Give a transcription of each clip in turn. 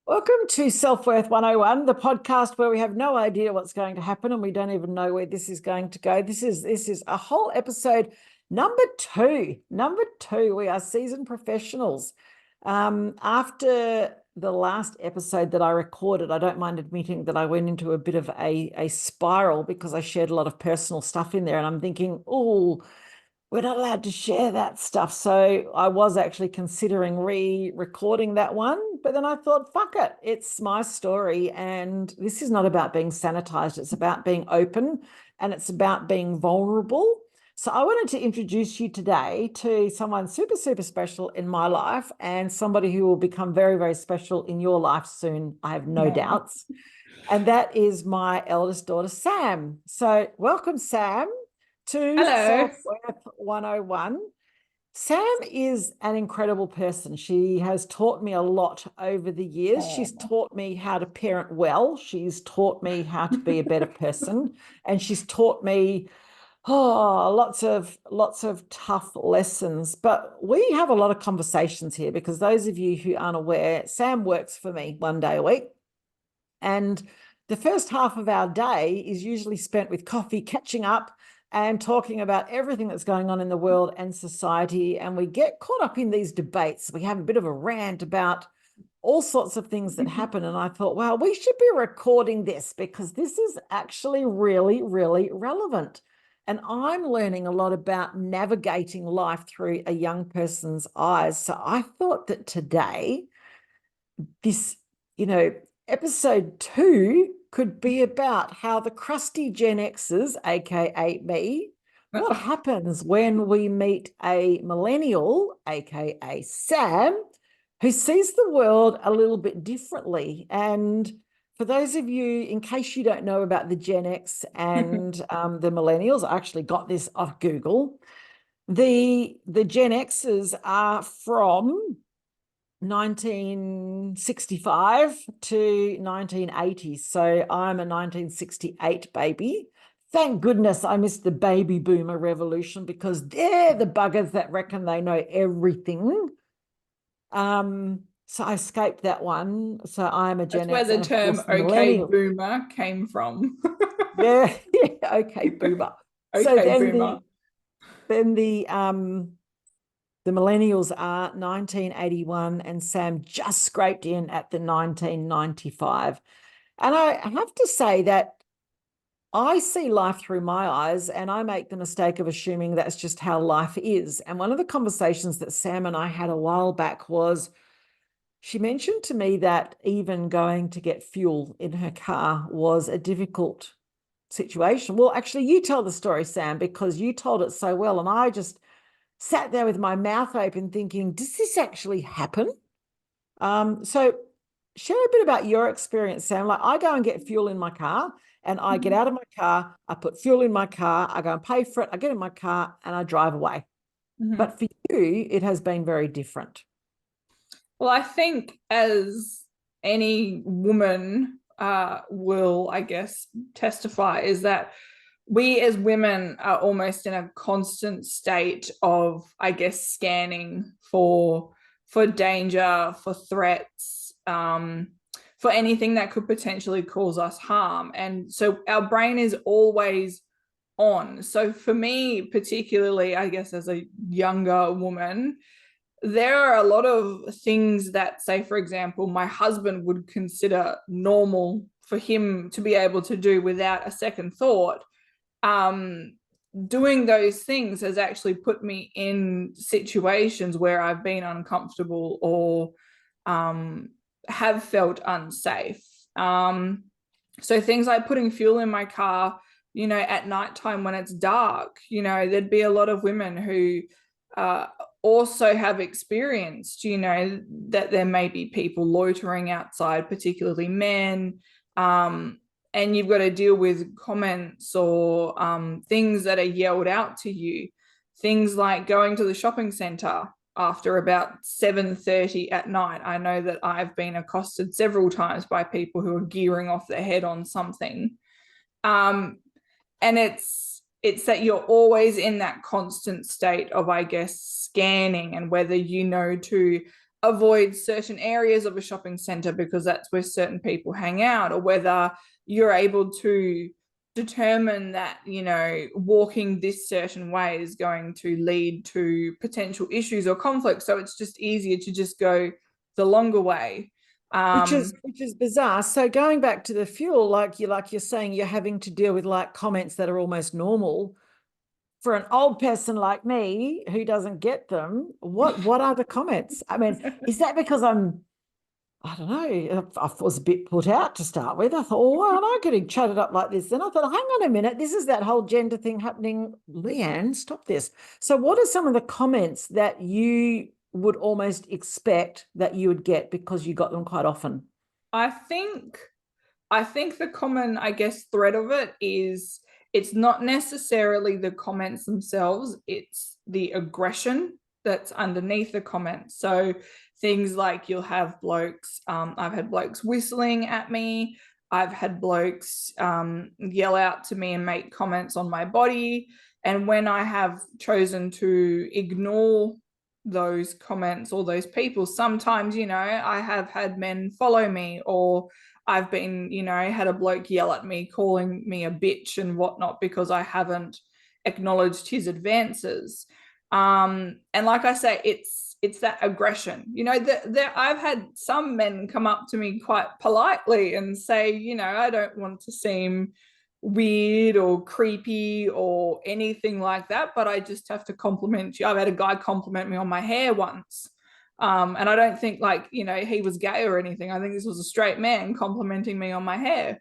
Welcome to Self-Worth 101, the podcast where we have no idea what's going to happen and we don't even know where this is going to go. This is a whole episode number two. Number two, we are seasoned professionals. After the last episode that I recorded, I don't mind admitting that I went into a bit of a spiral because I shared a lot of personal stuff in there, and I'm thinking, oh, we're not allowed to share that stuff. So I was actually considering re-recording that one, but then I thought, fuck it, it's my story. And this is not about being sanitized. It's about being open and it's about being vulnerable. So I wanted to introduce you today to someone super, super special in my life and somebody who will become very, very special in your life soon. I have no Aw. doubts. And that is my eldest daughter, Sam. So welcome, Sam, to Hello. Self-Worth 101. Sam is an incredible person. She has taught me a lot over the years. She's Aw. taught me how to parent well. She's taught me how to be a better person. And she's taught me lots of tough lessons. But we have a lot of conversations here because those of you who aren't aware, Sam works for me one day a week. And the first half of our day is usually spent with coffee, catching up and talking about everything that's going on in the world and society. And we get caught up in these debates. We have a bit of a rant about all sorts of things that happen. And I thought, wow, we should be recording this because this is actually really, really relevant. And I'm learning a lot about navigating life through a young person's eyes. So I thought that today, this, you know, episode 2 could be about how the crusty Gen Xers, aka me, what happens when we meet a millennial, aka Sam, who sees the world a little bit differently. And for those of you, in case you don't know about the Gen X and the millennials, I actually got this off Google. The Gen Xers are from 1965 to 1980. So I'm a 1968 baby. Thank goodness I missed the baby boomer revolution because they're the buggers that reckon they know everything. So I escaped that one. So I'm a That's Gen where X the and of term course the okay millennial. boomer came from. Yeah, yeah, okay, boomer. So Okay, then boomer. the millennials are 1981 and Sam just scraped in at the 1995. And I have to say that I see life through my eyes and I make the mistake of assuming that's just how life is. And one of the conversations that Sam and I had a while back was she mentioned to me that even going to get fuel in her car was a difficult situation. Well, actually, you tell the story, Sam, because you told it so well. And I just sat there with my mouth open thinking, does this actually happen? So share a bit about your experience, Sam. Like I go and get fuel in my car and I get out of my car, I put fuel in my car, I go and pay for it, I get in my car and I drive away. Mhm. But for you, it has been very different. Well, I think as any woman will, I guess, testify, is that we as women are almost in a constant state of, I guess, scanning for danger, for threats, for anything that could potentially cause us harm. And so our brain is always on. So for me, particularly, I guess, as a younger woman, there are a lot of things that, say, for example, my husband would consider normal for him to be able to do without a second thought. um, Doing those things has actually put me in situations where I've been uncomfortable or have felt unsafe. So things like putting fuel in my car, at nighttime when it's dark, there'd be a lot of women who uh, also have experienced, that there may be people loitering outside, particularly men. And you've got to deal with comments or things that are yelled out to you. Things like going to the shopping centre after about 7:30 at night. I know that I've been accosted several times by people who are gearing off their head on something. Um, and it's that you're always in that constant state of, I guess, scanning and whether to avoid certain areas of a shopping center because that's where certain people hang out, or whether you're able to determine that, you know, walking this certain way is going to lead to potential issues or conflict. So it's just easier to just go the longer way. Which is bizarre. So going back to the fuel, like you're saying, you're having to deal with like comments that are almost normal. For an old person like me who doesn't get them, what are the comments? I mean, is that because I don't know, I was a bit put out to start with. I thought, oh, why am I getting chatted up like this? Then I thought, hang on a minute, this is that whole gender thing happening. Leanne, stop this. So what are some of the comments that you would almost expect that you would get because you got them quite often? I think I think the common, I guess, thread of it is it's not necessarily the comments themselves, it's the aggression that's underneath the comments. So things like you'll have blokes, I've had blokes whistling at me, I've had blokes yell out to me and make comments on my body. And when I have chosen to ignore those comments or those people, sometimes, you know, I have had men follow me, or I've been, you know, had a bloke yell at me, calling me a bitch and whatnot because I haven't acknowledged his advances. And like I say, it's that aggression. You know, that I've had some men come up to me quite politely and say, you know, I don't want to seem weird or creepy or anything like that, but I just have to compliment you. I've had a guy compliment me on my hair once. And I don't think, like, you know, he was gay or anything. I think this was a straight man complimenting me on my hair.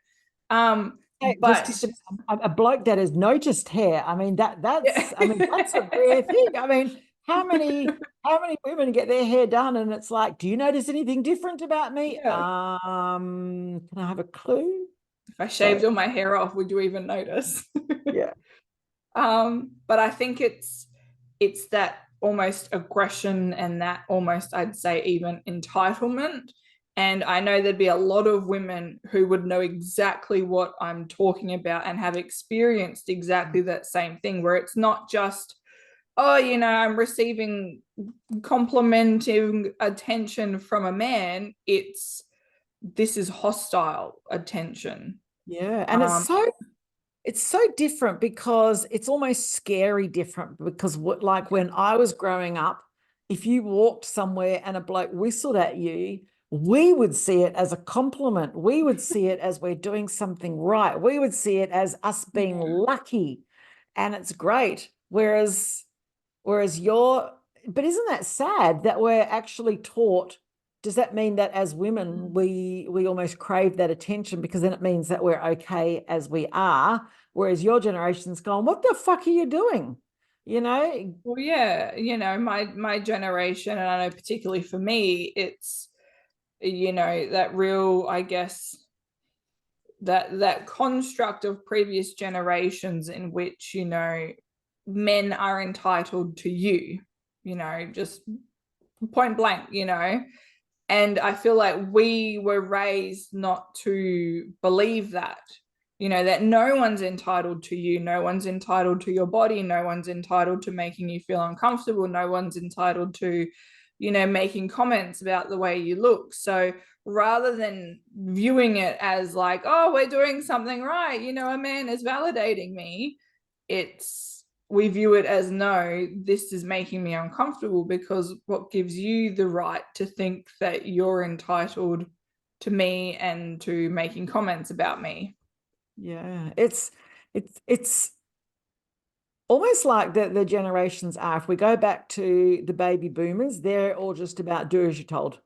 Hey, But just a bloke that has noticed hair. I mean yeah. that's I mean that's a rare thing. I mean, how many women get their hair done and it's like, do you notice anything different about me? Yeah. Can I have a clue? If I So shaved all my hair off, would you even notice? yeah. But I think it's that almost aggression and that almost, I'd say, even entitlement. And I know there'd be a lot of women who would know exactly what I'm talking about and have experienced exactly that same thing, where it's not just, oh, you know, I'm receiving complimenting attention from a man. It's, this is hostile attention. Yeah. And Um, it's so different because it's almost scary different because like when I was growing up, if you walked somewhere and a bloke whistled at you, we would see it as a compliment. We would see it as we're doing something right. We would see it as us being lucky. And it's great. Whereas you're, but isn't that sad that we're actually taught? Does that mean that as women, we almost crave that attention because then it means that we're okay as we are, whereas your generation's gone, what the fuck are you doing? You know? Well, yeah, you know, my generation, and I know particularly for me, it's, you know, that real, I guess, that construct of previous generations in which, you know, men are entitled to you know, just point blank, you know. And I feel like we were raised not to believe that, you know, that no one's entitled to you, no one's entitled to your body, no one's entitled to making you feel uncomfortable, no one's entitled to, you know, making comments about the way you look. So rather than viewing it as like, oh, we're doing something right, you know, a man is validating me, it's, we view it as, no, this is making me uncomfortable, because what gives you the right to think that you're entitled to me and to making comments about me? Yeah. It's almost like the generations are. If we go back to the baby boomers, they're all just about do as you're told.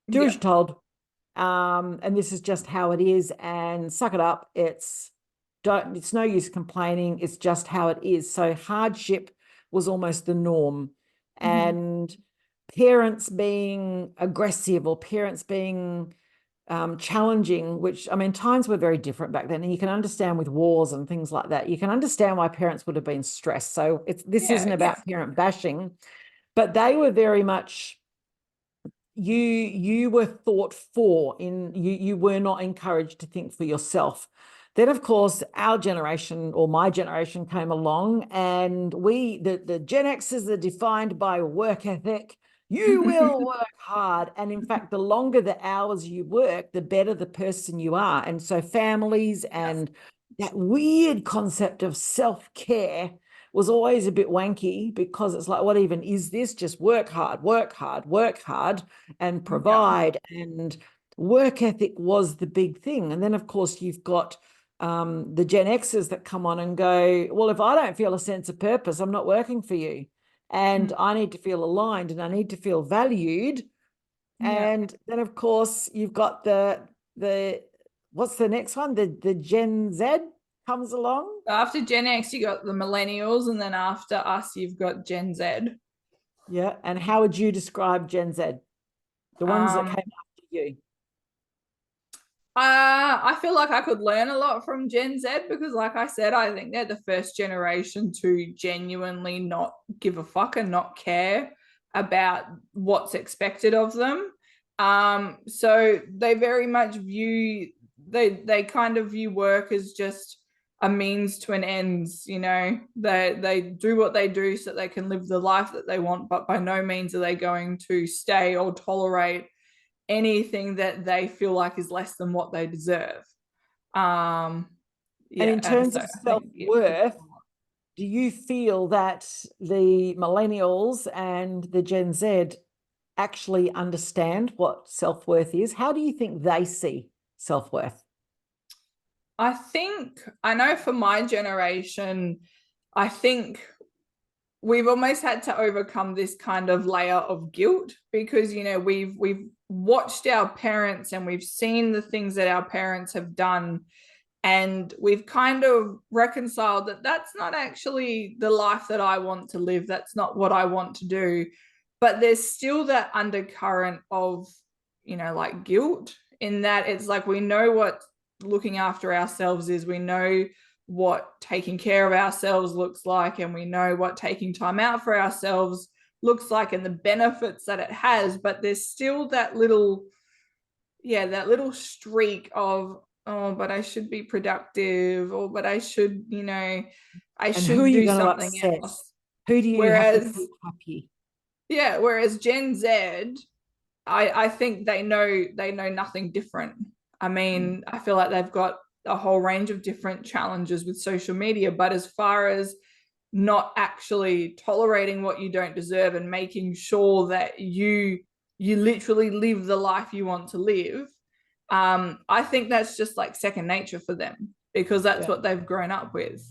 Do as Yeah. you're told. And this is just how it is, and suck it up. It's no use complaining. It's just how it is. So hardship was almost the norm. Mm-hmm. And parents being aggressive or parents being challenging, which I mean, times were very different back then. And you can understand with wars and things like that, you can understand why parents would have been stressed. So this Yeah, isn't yeah. about parent bashing, but they were very much, you were thought for, in you were not encouraged to think for yourself. Then of course our generation, or my generation, came along, and the Gen Xers are defined by work ethic, You will work hard. And in fact, the longer the hours you work, the better the person you are. And so families and that weird concept of self-care was always a bit wanky, because it's like, what even is this? Just work hard, work hard, work hard, and Yeah. provide. And work ethic was the big thing. And then, of course, you've got the Gen Xers that come on and go, well, if I don't feel a sense of purpose, I'm not working for you. And I need to feel aligned, and I need to feel valued. Yeah. And then, of course, you've got the what's the next one? The Gen Z comes along. After Gen X, you got the Millennials, and then after us, you've got Gen Z. Yeah. And how would you describe Gen Z? The ones that came after you. I feel like I could learn a lot from Gen Z because, like I said, I think they're the first generation to genuinely not give a fuck and not care about what's expected of them. So they very much view they kind of view work as just a means to an end. You know, they do what they do so that they can live the life that they want, but by no means are they going to stay or tolerate anything that they feel like is less than what they deserve. Um, And in yeah, terms so of I think self-worth, do you feel that the millennials and the Gen Z actually understand what self-worth is? How do you think they see self-worth? I think I know for my generation, I think we've almost had to overcome this kind of layer of guilt because we've watched our parents and we've seen the things that our parents have done, and we've kind of reconciled that that's not actually the life that I want to live. That's not what I want to do. But there's still that undercurrent of, like guilt, in that it's like we know what looking after ourselves is. We know what taking care of ourselves looks like, and we know what taking time out for ourselves looks like and the benefits that it has. But there's still that little, that little streak of, oh, but I should be productive, or but I should, I And who are should you do going to something upset? else. Who do you have to Whereas, keep happy? whereas Gen Z, I think they know nothing different. I Mm. mean, I feel like they've got a whole range of different challenges with social media, but as far as not actually tolerating what you don't deserve and making sure that you literally live the life you want to live, I think that's just like second nature for them because that's Yeah. what they've grown up with.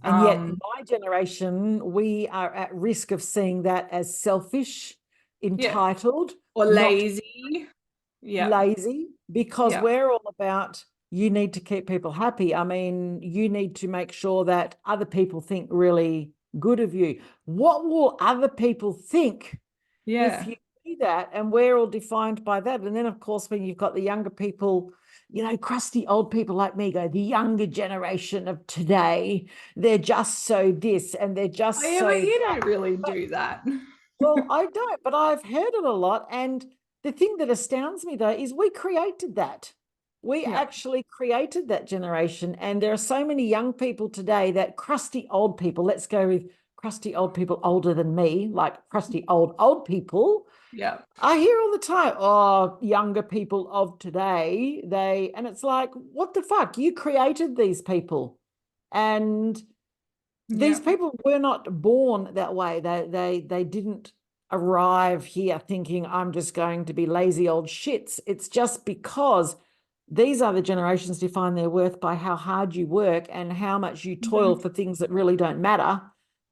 And yet, um my generation, we are at risk of seeing that as selfish, yeah, entitled, or not lazy. Yeah, lazy, because yeah, we're all about you need to keep people happy. I mean, you need to make sure that other people think really good of you. What will other people think if yeah, you do that? And we're all defined by that. And then, of course, when you've got the younger people, crusty old people like me go, the younger generation of today, they're just so this and they're oh, just yeah, but so you that. don't really But do that. well, I don't, but I've heard it a lot. And the thing that astounds me, though, is we created that. We Yeah, actually created that generation. And there are so many young people today, that crusty old people, let's go with crusty old people older than me, like crusty old people. yeah, I hear all the time, oh, younger people of today, and it's like, what the fuck? You created these people. And these yeah, people were not born that way. They didn't arrive here thinking I'm just going to be lazy old shits. It's just because these other generations define their worth by how hard you work and how much you toil mm-hmm. for things that really don't matter.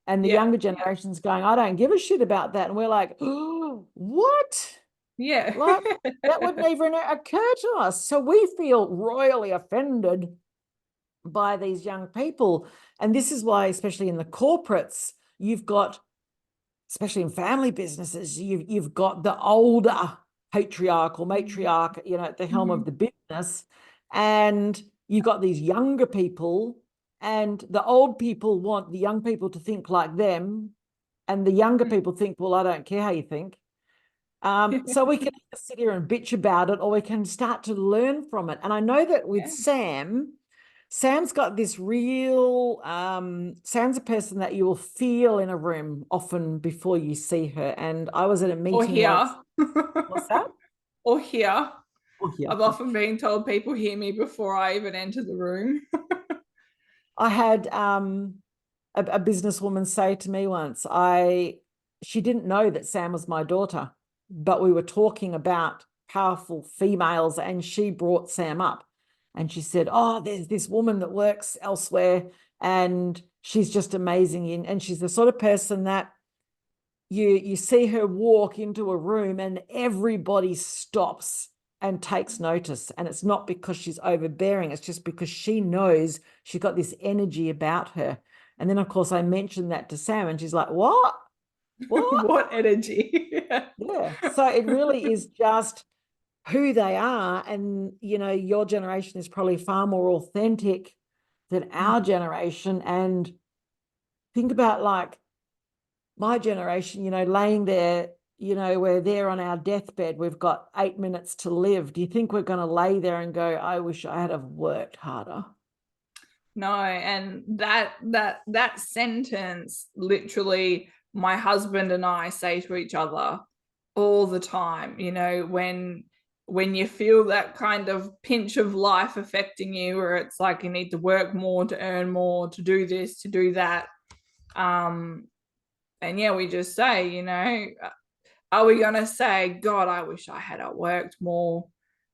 And the Yeah, younger generation's going, I don't give a shit about that. And we're like, oh, what? yeah, Like, that wouldn't even occur to us. So we feel royally offended by these young people. And this is why, especially in the corporates, you've got, especially in family businesses, you've got the older patriarch or matriarch, at the helm mm-hmm. of the business. And you've got these younger people, and the old people want the young people to think like them. And the younger people think, well, I don't care how you think. So we can sit here and bitch about it, or we can start to learn from it. And I know that with Yeah, Sam's got this real, Sam's a person that you will feel in a room often before you see her. And I was at a Or meeting once. here. What's that? Or here. Oh, yeah. I've often been told people hear me before I even enter the room. I had a businesswoman say to me once, she didn't know that Sam was my daughter, but we were talking about powerful females, and she brought Sam up. And she said, "Oh, there's this woman that works elsewhere, and she's just amazing. And she's the sort of person that you see her walk into a room and everybody stops and takes notice. And it's not because she's overbearing, it's just because she knows she's got this energy about her." And then, of course, I mentioned that to Sam, and she's like, "What? What?" What energy. Yeah. So it really is just who they are. And, your generation is probably far more authentic than our generation. And think about like my generation, laying there, we're there on our deathbed. We've got 8 minutes to live. Do you think we're going to lay there and go, "I wish I had have worked harder"? No, and that sentence literally my husband and I say to each other all the time, when you feel that kind of pinch of life affecting you, or it's like you need to work more to earn more, to do this, to do that. And yeah, we just say, are we going to say, God, I wish I had worked more,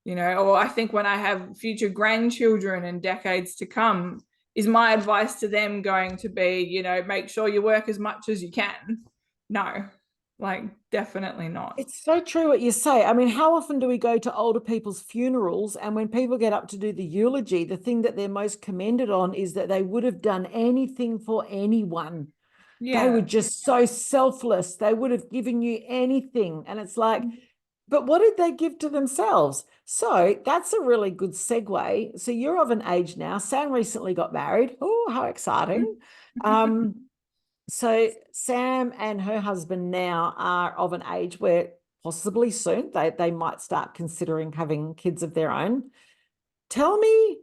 or I think when I have future grandchildren in decades to come, is my advice to them going to be, make sure you work as much as you can? No, like definitely not. It's so true what you say. I mean, how often do we go to older people's funerals, and when people get up to do the eulogy, the thing that they're most commended on is that they would have done anything for anyone. They were Yeah. just so selfless. They would have given you anything. And it's like, but what did they give to themselves? So that's a really good segue. So you're of an age now. Sam recently got married. Oh, how exciting. So Sam and her husband now are of an age where possibly soon they might start considering having kids of their own. Tell me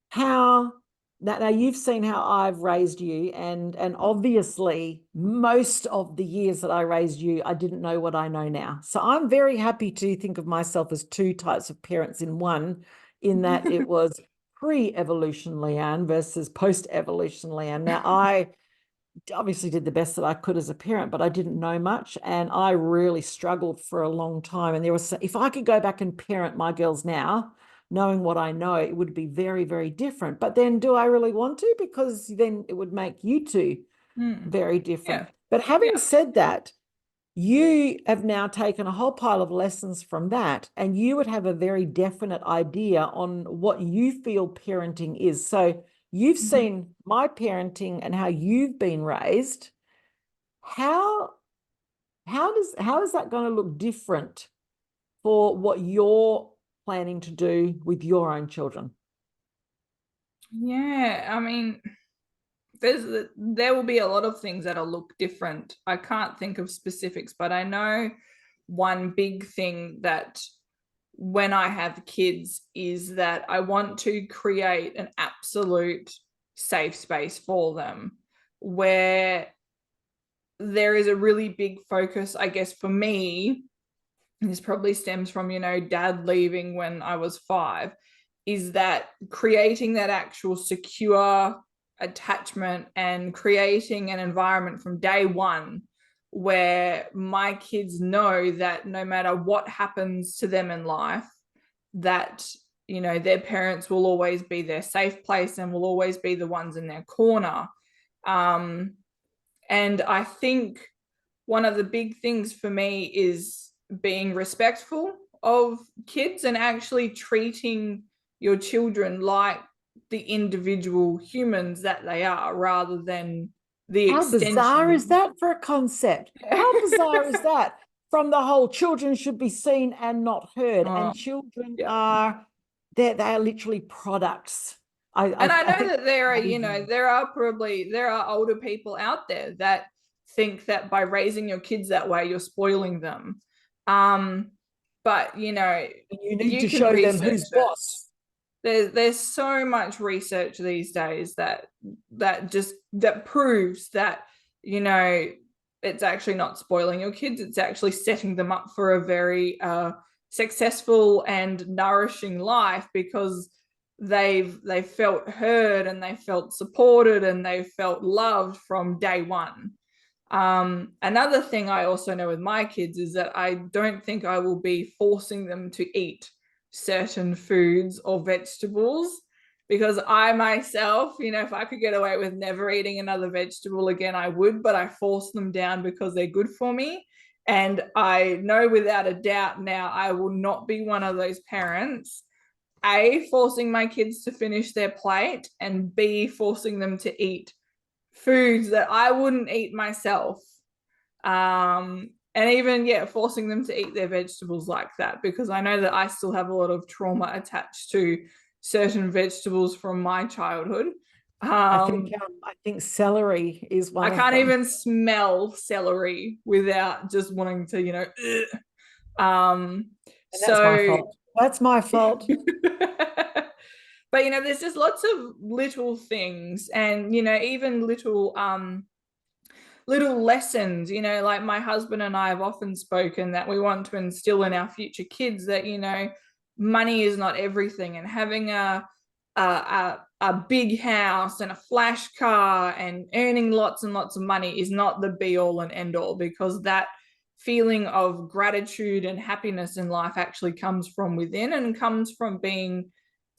how now you've seen how I've raised you, and obviously most of the years that I raised you, I didn't know what I know now. So I'm very happy to think of myself as two types of parents in one, in that it was pre-evolution Leanne versus post-evolution Leanne. Now I obviously did the best that I could as a parent, but I didn't know much, and I really struggled for a long time. And there was, if I could go back and parent my girls now, knowing what I know, it would be very, very different. But then, do I really want to? Because then it would make you two very different. Yeah. But having Yeah. said that, you have now taken a whole pile of lessons from that, and you would have a very definite idea on what you feel parenting is. So you've seen my parenting and how you've been raised. How how is that going to look different for what you're planning to do with your own children? Yeah. I mean, there will be a lot of things that'll look different. I can't think of specifics, but I know one big thing that when I have kids is that I want to create an absolute safe space for them where there is a really big focus, I guess, for me. And this probably stems from, dad leaving when I was 5, is that creating that actual secure attachment and creating an environment from day one where my kids know that no matter what happens to them in life, that their parents will always be their safe place and will always be the ones in their corner. And I think one of the big things for me is being respectful of kids and actually treating your children like the individual humans that they are, rather than the How bizarre is extension. that for a concept? How bizarre is that? From the whole children should be seen and not heard, Oh, and children yeah. are they are literally products. And I I know think that there are, amazing. there are older people out there that think that by raising your kids that way, you're spoiling them. Um, but You need you to can show them research who's it. boss. there's so much research these days that proves that, you know, it's actually not spoiling your kids, it's actually setting them up for a very successful and nourishing life, because they've felt heard and they felt supported and they felt loved from day one. Another thing I also know with my kids is that I don't think I will be forcing them to eat certain foods or vegetables, because I myself, you know, if I could get away with never eating another vegetable again, I would, but I force them down because they're good for me. And I know without a doubt now I will not be one of those parents, A, forcing my kids to finish their plate, and B, forcing them to eat foods that I wouldn't eat myself. And even, yeah, forcing them to eat their vegetables like that, because I know that I still have a lot of trauma attached to certain vegetables from my childhood. I think celery is I one of can't them. even smell celery without just wanting to, you know, And that's my so fault. That's my fault. but you know, there's just lots of little things, and you know, even little lessons, you know, like my husband and I have often spoken that we want to instill in our future kids that, you know, money is not everything, and having a big house and a flash car and earning lots and lots of money is not the be all and end all, because that feeling of gratitude and happiness in life actually comes from within and comes from being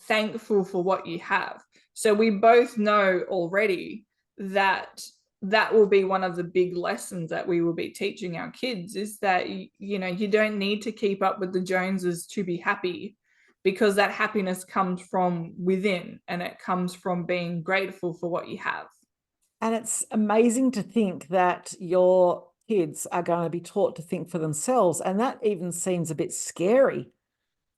thankful for what you have. So we both know already that that will be one of the big lessons that we will be teaching our kids, is that, you know, you don't need to keep up with the Joneses to be happy, because that happiness comes from within and it comes from being grateful for what you have. And it's amazing to think that your kids are going to be taught to think for themselves. And that even seems a bit scary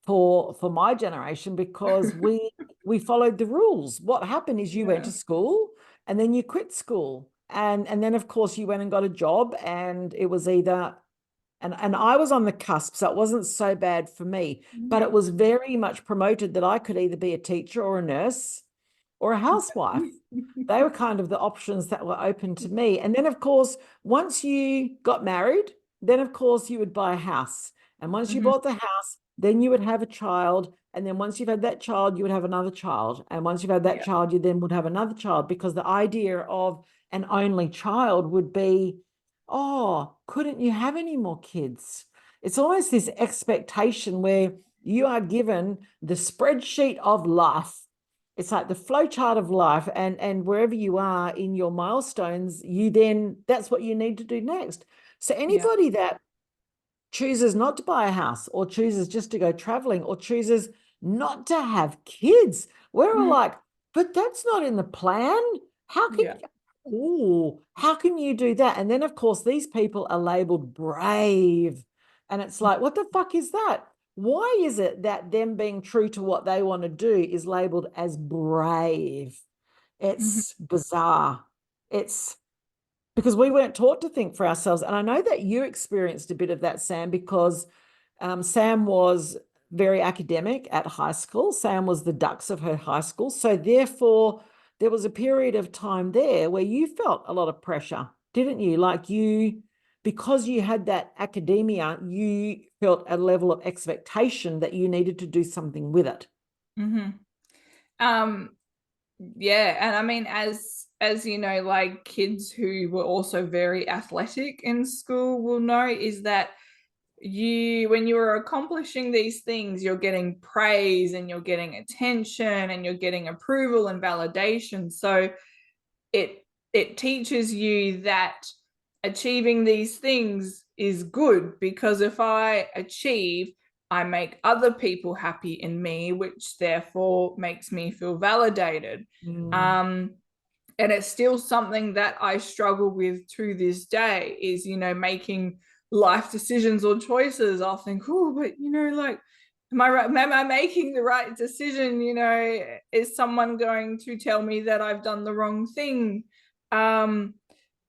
for my generation, because we followed the rules. What happened is you went Yeah. to school and then you quit school. And then of course you went and got a job, and it was either, and I was on the cusp, so it wasn't so bad for me, but it was very much promoted that I could either be a teacher or a nurse or a housewife. They were kind of the options that were open to me. And then, of course, once you got married, then, of course, you would buy a house. And once you Mhm. bought the house, then you would have a child. And then once you've had that child, you would have another child. And once you've had that Yeah. child, you then would have another child, because the idea of an only child would be, oh, couldn't you have any more kids? It's almost this expectation where you are given the spreadsheet of life. It's like the flow chart of life, and wherever you are in your milestones, you then, that's what you need to do next. So Yeah. anybody that chooses not to buy a house, or chooses just to go traveling, or chooses not to have kids, we're all Mhm. like, but that's not in the plan. How can Yeah. how can you do that? And then of course these people are labeled brave. And it's like, what the fuck is that? Why is it that them being true to what they want to do is labeled as brave? Mhm. It's bizarre. It's because we weren't taught to think for ourselves. And I know that you experienced a bit of that, Sam, because Sam was very academic at high school. Sam was the dux of her high school. So therefore, there was a period of time there where you felt a lot of pressure, didn't you? Like you, because you had that academia, you felt a level of expectation that you needed to do something with it. Mhm. Um, yeah, and I mean, as you know, like kids who were also very athletic in school will know, is that you, when you are accomplishing these things, you're getting praise and you're getting attention and you're getting approval and validation. So it teaches you that achieving these things is good, because if I achieve, I make other people happy in me, which therefore makes me feel validated. Mm. um and it's still something that I struggle with to this day, is, you know, making life decisions or choices. I'll think, oh, but you know, like, am I making the right decision? You know, is someone going to tell me that I've done the wrong thing? um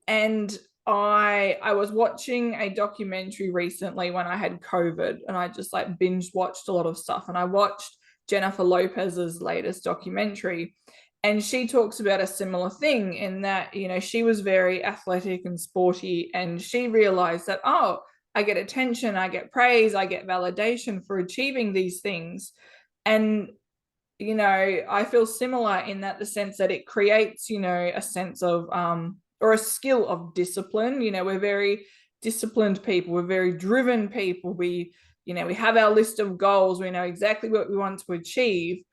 and I was watching a documentary recently when I had COVID, and I just like binge watched a lot of stuff, and I watched Jennifer Lopez's latest documentary. And she talks about a similar thing in that, you know, she was very athletic and sporty, and she realized that, oh, I get attention, I get praise, I get validation for achieving these things. And, you know, I feel similar in that the sense that it creates, you know, a sense of, or a skill of discipline. You know, we're very disciplined people, we're very driven people. We, you know, we have our list of goals, we know exactly what we want to achieve.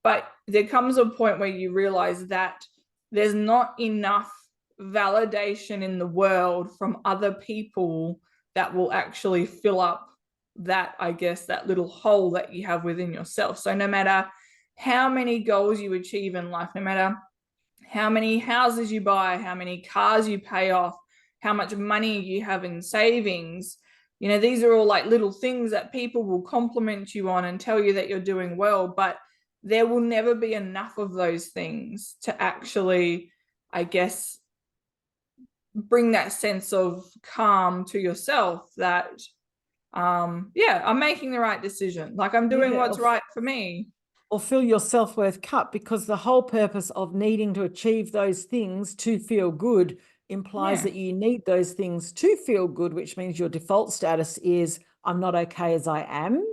But there comes a point where you realize that there's not enough validation in the world from other people that will actually fill up that, I guess, that little hole that you have within yourself. So no matter how many goals you achieve in life, no matter how many houses you buy, how many cars you pay off, how much money you have in savings, you know, these are all like little things that people will compliment you on and tell you that you're doing well, but there will never be enough of those things to actually, I guess, bring that sense of calm to yourself that, yeah, I'm making the right decision. Like, I'm doing Yeah, what's right for me. or fill your self-worth cup, because the whole purpose of needing to achieve those things to feel good implies Yeah. that you need those things to feel good, which means your default status is I'm not okay as I am,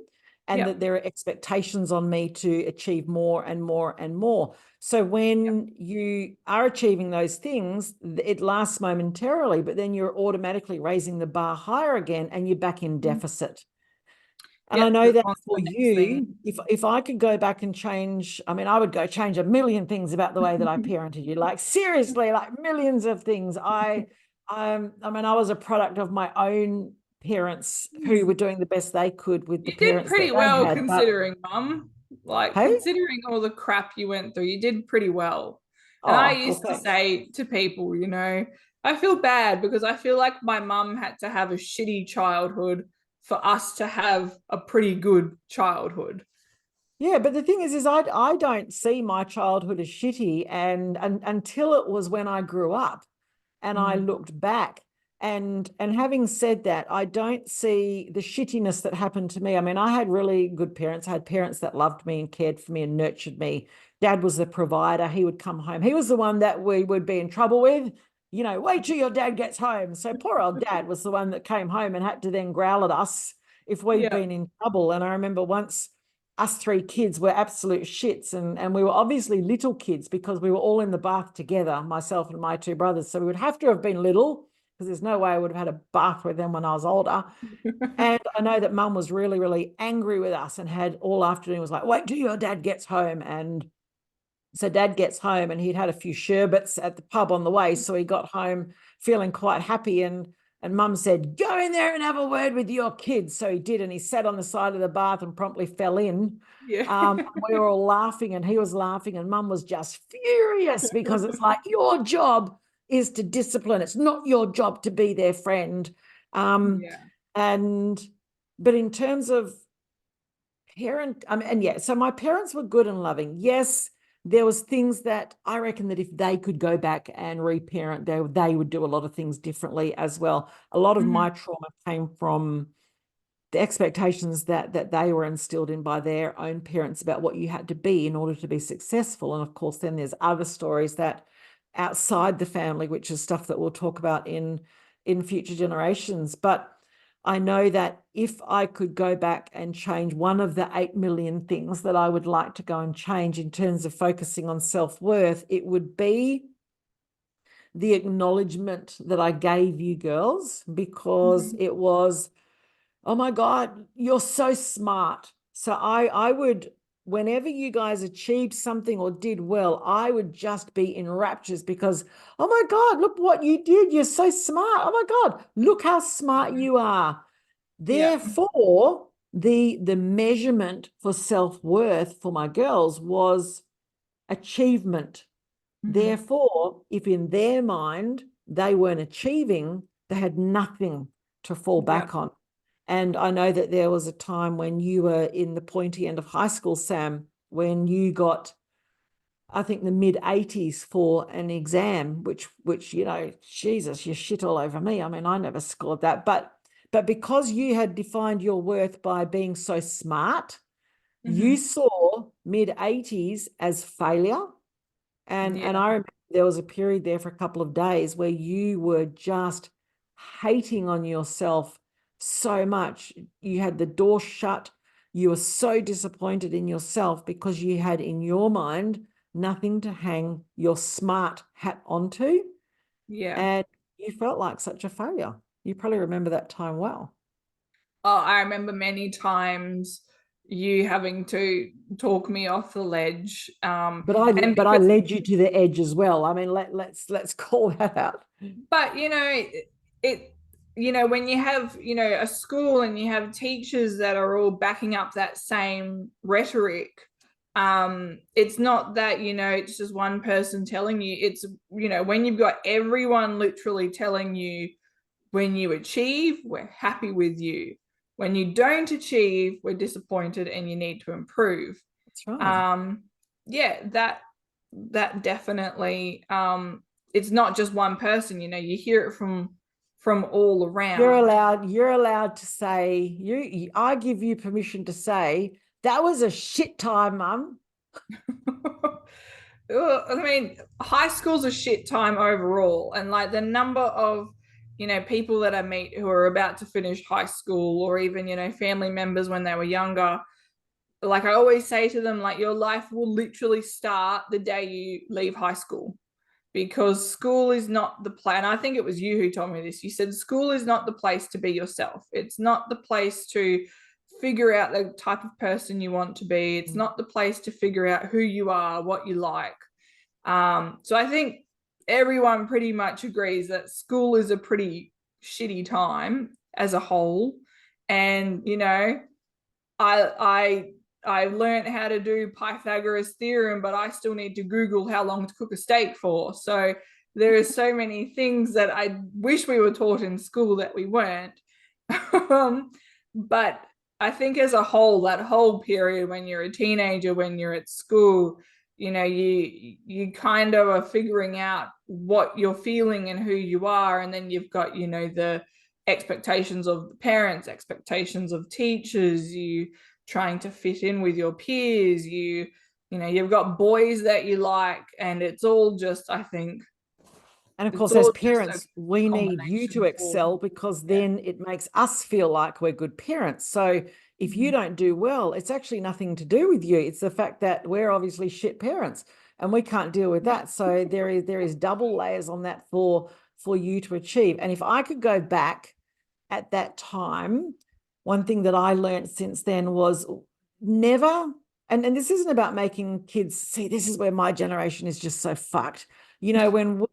and Yeah. that there are expectations on me to achieve more and more and more. So when you are achieving those things, it lasts momentarily, but then you're automatically raising the bar higher again and you're back in deficit. And I Yep. know Just that on to for the next thing. you, if I could go back and change, I mean, I would go change a million things about the way that I parented you. Like seriously, like millions of things. I mean, I was a product of my own parents who were doing the best they could with the You did parents pretty that they well had. But considering, Mum. Like, hey, considering all the crap you went through, you did pretty well. And I oh, well, used to thanks. say to people, you know, I feel bad because I feel like my mum had to have a shitty childhood for us to have a pretty good childhood. Yeah, but the thing is I don't see my childhood as shitty, and until it was when I grew up and I Mm. looked back. And having said that, I don't see the shittiness that happened to me. I mean, I had really good parents. I had parents that loved me and cared for me and nurtured me. Dad was the provider. He would come home. He was the one that we would be in trouble with. You know, wait till your dad gets home. So poor old dad was the one that came home and had to then growl at us if we'd Yeah. been in trouble. And I remember once us three kids were absolute shits, and we were obviously little kids because we were all in the bath together, myself and my two brothers. So we would have to have been little, because there's no way I would have had a bath with them when I was older. And I know that mum was really, really angry with us and had all afternoon was like, wait till your dad gets home. And so dad gets home and he'd had a few sherbets at the pub on the way. So he got home feeling quite happy, and mum said, go in there and have a word with your kids. So he did, and he sat on the side of the bath and promptly fell in. Yeah. We were all laughing and he was laughing, and mum was just furious because it's like, your job is to discipline. It's not your job to be their friend. Yeah. And but in terms of parent, and yeah, so my parents were good and loving. Yes, there was things that I reckon that if they could go back and reparent, they would do a lot of things differently as well. A lot of Mhm. my trauma came from the expectations that they were instilled in by their own parents about what you had to be in order to be successful. And of course, then there's other stories that outside the family, which is stuff that we'll talk about in future generations. But I know that if I could go back and change one of the 8 million things that I would like to go and change in terms of focusing on self-worth, it would be the acknowledgement that I gave you girls, because Mhm. it was, oh my God, you're so smart. So I would, whenever you guys achieved something or did well, I would just be in raptures because, oh my God, look what you did. You're so smart. Oh my God, look how smart you are. Yeah. Therefore, the measurement for self-worth for my girls was achievement. Mhm. Therefore, if in their mind they weren't achieving, they had nothing to fall Yeah. back on. And I know that there was a time when you were in the pointy end of high school, Sam, when you got, I think, the mid 80s for an exam, which you know, Jesus, you shit all over me. I mean, I never scored that, but because you had defined your worth by being so smart, You saw mid-80s as failure. And Yeah. I remember there was a period there for a couple of days where you were just hating on yourself so much. You had the door shut. You were so disappointed in yourself because you had in your mind nothing to hang your smart hat onto. Yeah. And you felt like such a failure. You probably remember that time well. Oh, I remember many times you having to talk me off the ledge. And But I because, led you to the edge as well. I mean, let's call that out. but it, when you have, a school and you have teachers that are all backing up that same rhetoric, it's not that, it's just one person telling you. It's, when you've got everyone literally telling you, when you achieve, we're happy with you. When you don't achieve, we're disappointed and you need to improve. That's right. Um, yeah, that definitely, it's not just one person, you hear it from all around. You're allowed to say, I give you permission to say, that was a shit time, mum. I mean, high school's a shit time overall, and like the number of people that I meet who are about to finish high school, or even family members when they were younger. Like I always say to them, like your life will literally start the day you leave high school, because school is not the plan. I think it was you who told me this. You said school is not the place to be yourself. It's not the place to figure out the type of person you want to be. It's not the place to figure out who you are, what you like. So I think everyone pretty much agrees that school is a pretty shitty time as a whole. And I I learned how to do Pythagoras theorem, but I still need to Google how long to cook a steak for. So there are so many things that I wish we were taught in school that we weren't. But I think as a whole, that whole period when you're a teenager, when you're at school, you kind of are figuring out what you're feeling and who you are, and then you've got the expectations of the parents, expectations of teachers, you trying to fit in with your peers, you've got boys that you like, and it's all just, I think, And of it's course, as all just a parents, we need you to combination for, excel because yeah. then it makes us feel like we're good parents. So if you don't do well, it's actually nothing to do with you. It's the fact that we're obviously shit parents and we can't deal with that. So there is double layers on that for you to achieve. And if I could go back at that time, one thing that I learned since then was never, and this isn't about making kids see, this is where my generation is just so fucked. When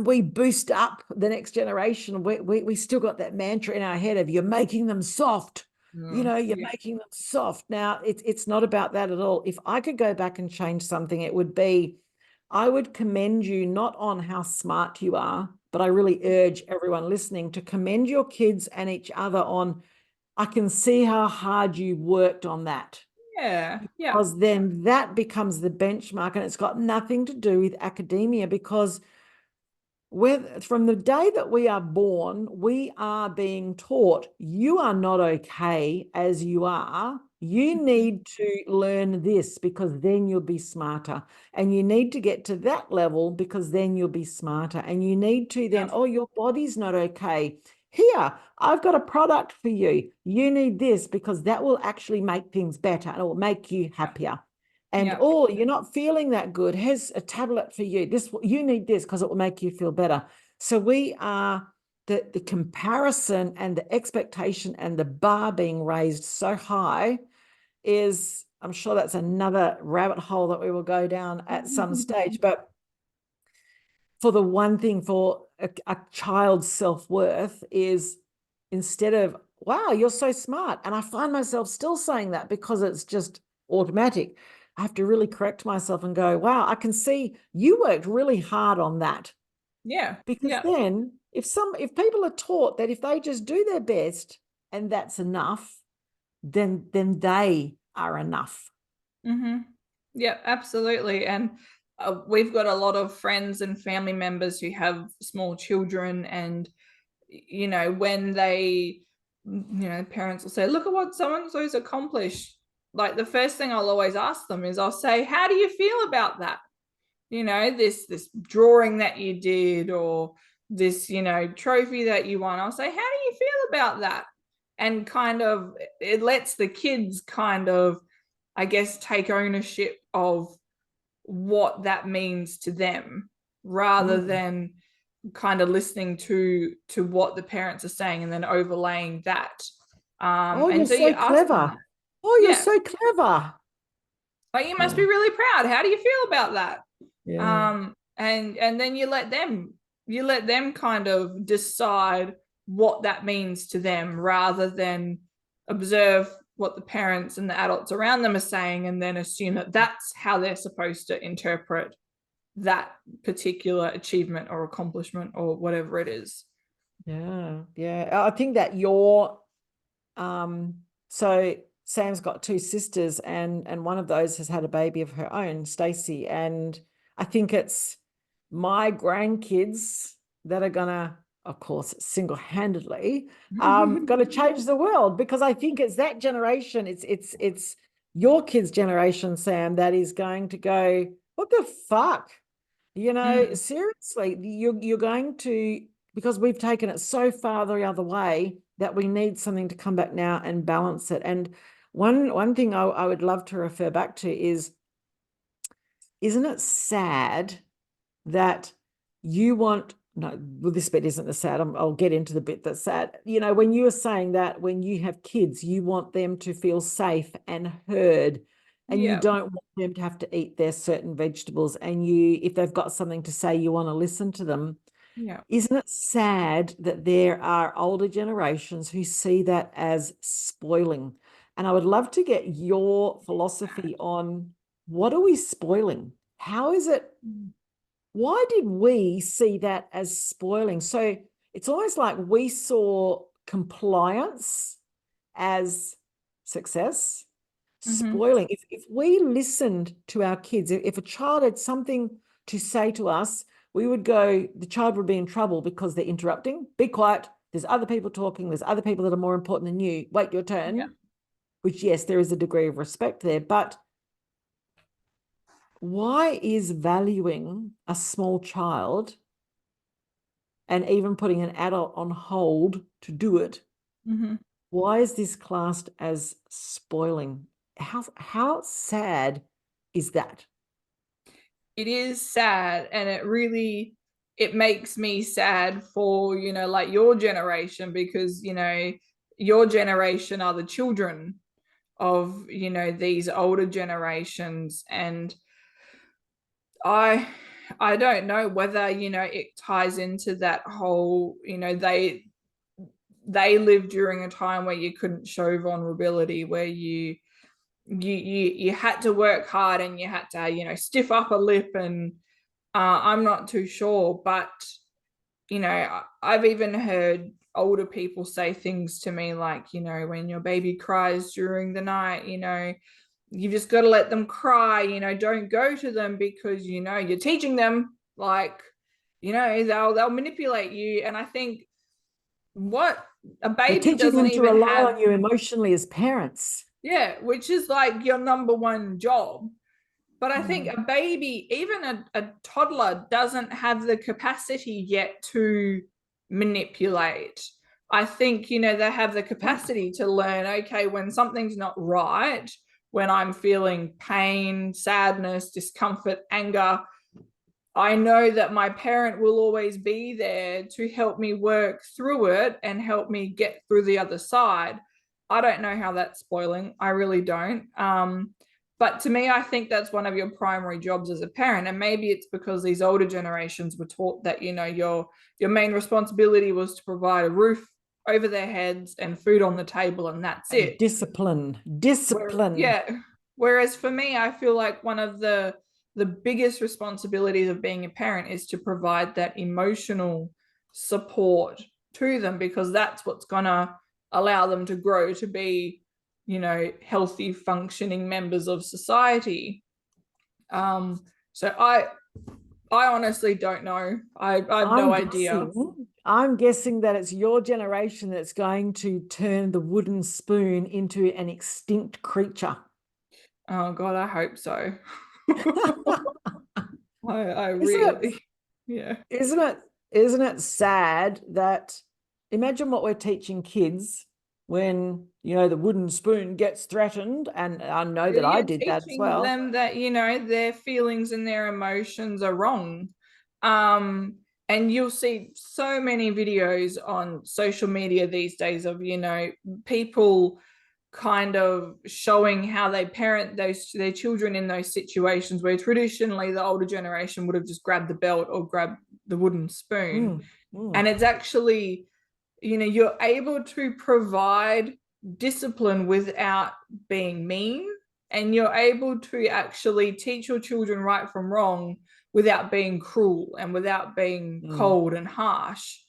we boost up the next generation, we still got that mantra in our head of you're making them soft. You're Yeah. making them soft. Now it's not about that at all. If I could go back and change something, it would be I would commend you not on how smart you are, but I really urge everyone listening to commend your kids and each other on, I can see how hard you worked on that. Yeah. Yeah. Because then that becomes the benchmark, and it's got nothing to do with academia, because from the day that we are born, we are being taught you are not okay as you are. You need to learn this because then you'll be smarter. And you need to get to that level because then you'll be smarter. And you need to then, Yeah. oh, your body's not okay. Here, I've got a product for you. You need this because that will actually make things better and it will make you happier. And Yeah. oh, you're not feeling that good. Here's a tablet for you. You need this because it will make you feel better. So we are the comparison and the expectation and the bar being raised so high is, I'm sure that's another rabbit hole that we will go down at some stage. But for the one thing for a child's self-worth is, instead of, wow, you're so smart. And I find myself still saying that because it's just automatic. I have to really correct myself and go, wow, I can see you worked really hard on that. Yeah. Because Yeah. then if people are taught that if they just do their best and that's enough, then they are enough. Mm-hmm. Yeah, absolutely. And we've got a lot of friends and family members who have small children, and when they, parents will say, "Look at what so and so's accomplished." like the first thing I'll always ask them is I'll say, how do you feel about that? This drawing that you did, or this, trophy that you won. I'll say, how do you feel about that? And kind of, it lets the kids kind of, I guess, take ownership of what that means to them, rather than kind of listening to what the parents are saying and then overlaying that. Oh, you're And so you so ask them clever. that. Oh, you're Yeah. so clever. Like, you must Yeah. be really proud. How do you feel about that? Yeah. And then you let them kind of decide what that means to them, rather than observe what the parents and the adults around them are saying and then assume that that's how they're supposed to interpret that particular achievement or accomplishment or whatever it is. Yeah. Yeah. I think that so Sam's got two sisters, and one of those has had a baby of her own, Stacey. And I think it's my grandkids that are gonna, of course, single-handedly, gonna change the world, because I think it's that generation, it's your kids' generation, Sam, that is going to go, what the fuck? Seriously, you're going to, because we've taken it so far the other way, that we need something to come back now and balance it. And one thing I would love to refer back to is, isn't it sad that you want, no, well, this bit isn't the sad. I'll get into the bit that's sad. When you were saying that when you have kids, you want them to feel safe and heard, and you Yeah. don't want them to have to eat their certain vegetables. And if they've got something to say, you want to listen to them. Yeah. Isn't it sad that there are older generations who see that as spoiling? And I would love to get your philosophy on, what are we spoiling? How is it? Why did we see that as spoiling? So it's almost like we saw compliance as success, spoiling. If we listened to our kids, if a child had something to say to us, we would go, the child would be in trouble because they're interrupting. Be quiet. There's other people talking. There's other people that are more important than you. Wait your turn. Yeah. Which, yes, there is a degree of respect there. But why is valuing a small child and even putting an adult on hold to do it, why is this classed as spoiling? How sad is that? It is sad, and it makes me sad for, like your generation, because your generation are the children of, these older generations. And I don't know whether, it ties into that whole, they lived during a time where you couldn't show vulnerability, where you had to work hard, and you had to, stiff up a lip. And I'm not too sure, but I've even heard older people say things to me like, when your baby cries during the night, you just got to let them cry, don't go to them, because you're teaching them, like, they'll manipulate you. And I think, what, a They're baby teaching doesn't them to even rely have, on you emotionally as parents. yeah, which is like your number one job. But I think Mm. a baby, even a toddler, doesn't have the capacity yet to manipulate. I think, they have the capacity to learn, okay, when something's not right, when I'm feeling pain, sadness, discomfort, anger, I know that my parent will always be there to help me work through it and help me get through the other side. I don't know how that's spoiling. I really don't. But to me, I think that's one of your primary jobs as a parent. And maybe it's because these older generations were taught that, your main responsibility was to provide a roof over their heads and food on the table, and that's And it. discipline. Yeah. Whereas for me, I feel like one of the biggest responsibilities of being a parent is to provide that emotional support to them, because that's what's gonna allow them to grow to be, healthy, functioning members of society. So I honestly don't know. I've no I'm idea. guessing, I'm guessing that it's your generation that's going to turn the wooden spoon into an extinct creature. Oh God, I hope so. I Isn't it really, yeah. Isn't it isn't it sad that imagine what we're teaching kids when, the wooden spoon gets threatened, and I know that I You're did that as teaching well. them that, their feelings and their emotions are wrong. Um, and you'll see so many videos on social media these days of, people kind of showing how they parent their children in those situations where traditionally the older generation would have just grabbed the belt or grabbed the wooden spoon. Mm, mm, And it's actually, you're able to provide discipline without being mean, and you're able to actually teach your children right from wrong without being cruel and without being mm. cold and harsh.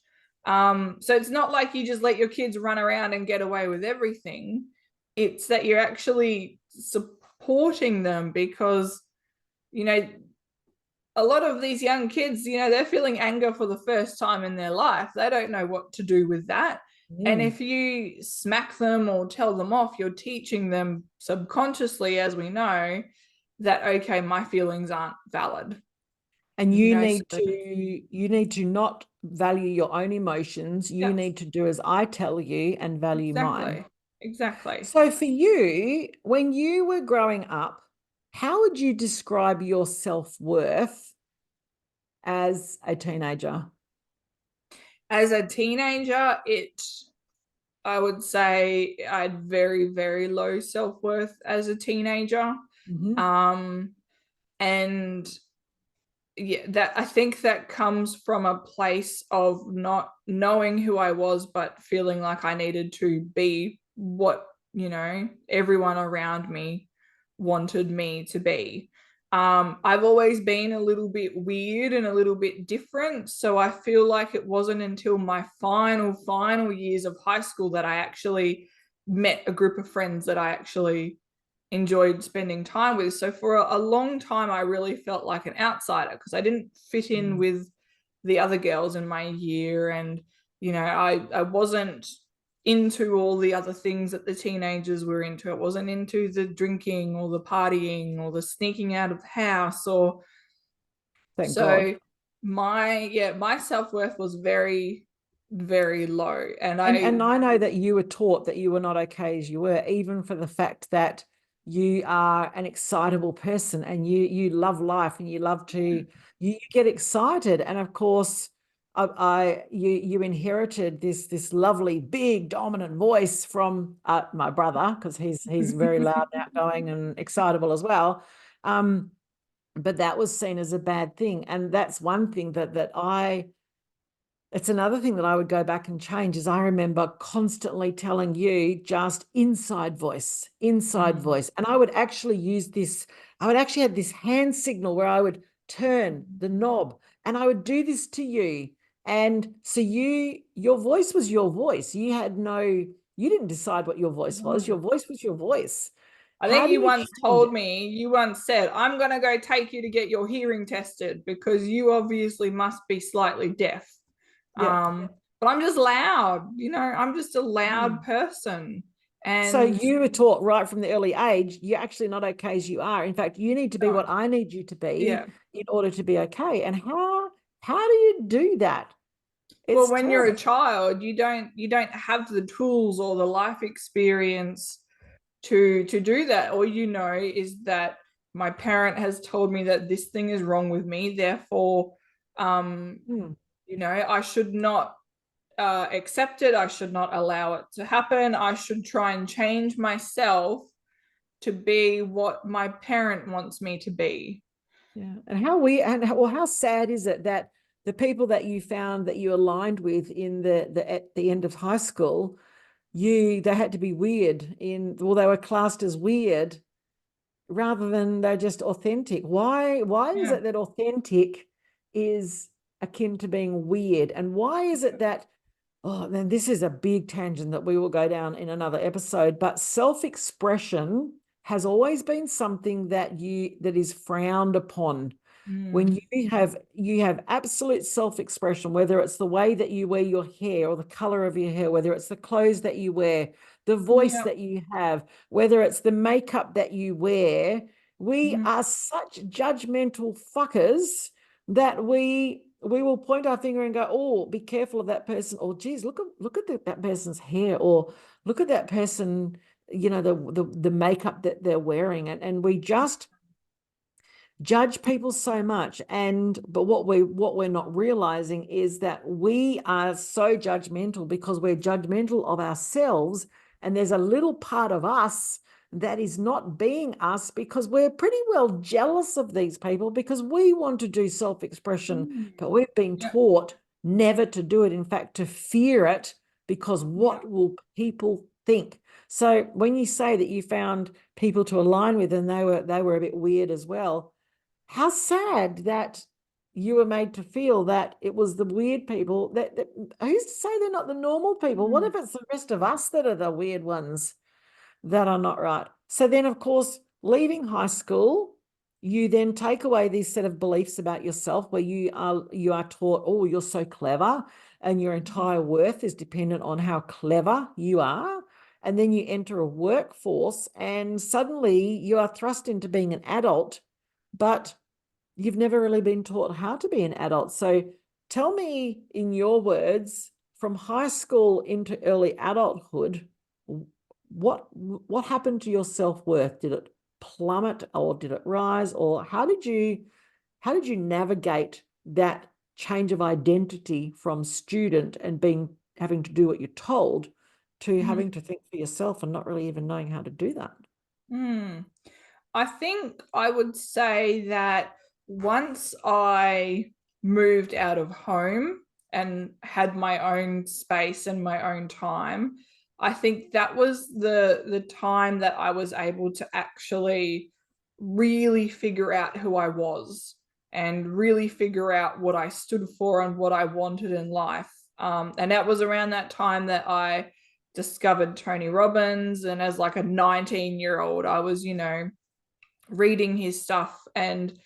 So it's not like you just let your kids run around and get away with everything. It's that you're actually supporting them because, you know, a lot of these young kids, they're feeling anger for the first time in their life. They don't know what to do with that. And Mm. if you smack them or tell them off, you're teaching them subconsciously, as we know, that, okay, my feelings aren't valid. And So you need to not value your own emotions. You yes, need to do as I tell you and value mine. exactly. Exactly. So for you, when you were growing up, how would you describe your self-worth as a teenager? As a teenager, I would say I had very, very low self-worth as a teenager. Mhm. Um, and yeah, that I think that comes from a place of not knowing who I was, but feeling like I needed to be what, everyone around me wanted me to be. I've always been a little bit weird and a little bit different. So I feel like it wasn't until my final years of high school that I actually met a group of friends that I actually enjoyed spending time with. So for a long time, I really felt like an outsider because I didn't fit in Mm. with the other girls in my year. And, I wasn't into all the other things that the teenagers were into. It wasn't into the drinking or the partying or the sneaking out of the house or Thank God. so my self-worth was very, very low. And And I know that you were taught that you were not okay as you were, even for the fact that you are an excitable person and you love life and you love to you get excited. And of course, you inherited this lovely big dominant voice from my brother, because he's very loud and outgoing and excitable as well. But that was seen as a bad thing, and that's one thing that I it's another thing that I would go back and change. Is I remember constantly telling you just inside Mm. voice. And I would actually use this, I would actually have this hand signal where I would turn the knob and I would do this to you. And so your voice was your voice. You didn't decide what your voice was. Your Mm. voice was your voice. I How think do you you once change told it? me, you once said, I'm going to go take you to get your hearing tested because you obviously must be slightly deaf. Yep. But I'm just loud, I'm just a Mm. loud person. So And you were taught right from the early age, you're actually not okay as you are. In fact, you need to be no, what I need you to yeah. be in order to be okay. And how do you do that? Well, It's when you're a terrible. child, you don't have the tools or the life experience to do that. All you know is that my parent has told me that this thing is wrong with me, therefore, um, Hmm. I should not accept it. I should not allow it to happen. I should try and change myself to be what my parent wants me to be. Yeah. How sad is it that the people that you found that you aligned with in the at the end of high school, they had to be weird they were classed as weird rather than they're just authentic. Why is Yeah. it that authentic is akin to being weird? And why is it that, oh, then this is a big tangent that we will go down in another episode, but self-expression has always been something that is frowned upon. When Mm. you have absolute self-expression, whether it's the way that you wear your hair or the color of your hair, whether it's the clothes that you wear, the voice that you have, whether it's the makeup that you wear. We are such judgmental fuckers that we will point our finger and go, oh, be careful of that person. Or, geez, look at that person's hair, or look at that person, you know, the makeup that they're wearing. And we just judge people so much. But what we're not realizing is that we are so judgmental because we're judgmental of ourselves, and there's a little part of us that is not being us, because we're pretty well jealous of these people because we want to do self-expression, but we've been taught never to do it. In fact, to fear it, because what will people think? So when you say that you found people to align with and they were a bit weird as well, how sad that you were made to feel that it was the weird people that who's to say they're not the normal people? What if it's the rest of us that are the weird ones that are not right? So then, of course, leaving high school, you then take away these set of beliefs about yourself where you are taught, oh, you're so clever, and your entire worth is dependent on how clever you are. And then you enter a workforce and suddenly you are thrust into being an adult, but you've never really been taught how to be an adult. So tell me, in your words, from high school into early adulthood, what happened to your self-worth? Did it plummet, or did it rise? Or how did you navigate that change of identity from student and having to do what you're told to having to think for yourself and not really even knowing how to do that? I think I would say that once I moved out of home and had my own space and my own time, I think that was the time that I was able to actually really figure out who I was and really figure out what I stood for and what I wanted in life. And that was around that time that I discovered Tony Robbins. And as like a 19-year-old, I was, reading his stuff. And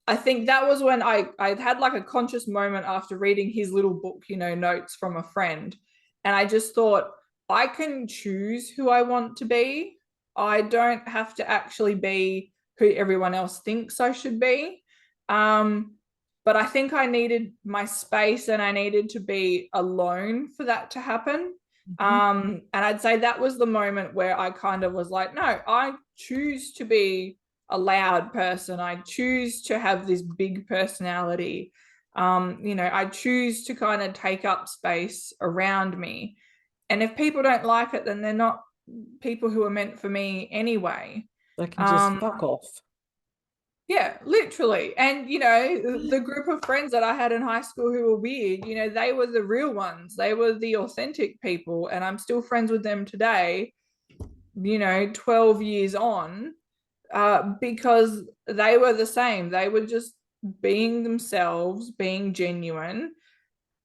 I think that was when I had like a conscious moment after reading his little book, notes from a friend. And I just thought, I can choose who I want to be. I don't have to actually be who everyone else thinks I should be. But I think I needed my space and I needed to be alone for that to happen. And I'd say that was the moment where I kind of was like, no, I choose to be a loud person. I choose to have this big personality. I choose to kind of take up space around me. And if people don't like it, then they're not people who are meant for me anyway. They can just fuck off. Yeah, literally. And, the group of friends that I had in high school who were weird, they were the real ones. They were the authentic people. And I'm still friends with them today, 12 years on, because they were the same. They were just being themselves, being genuine.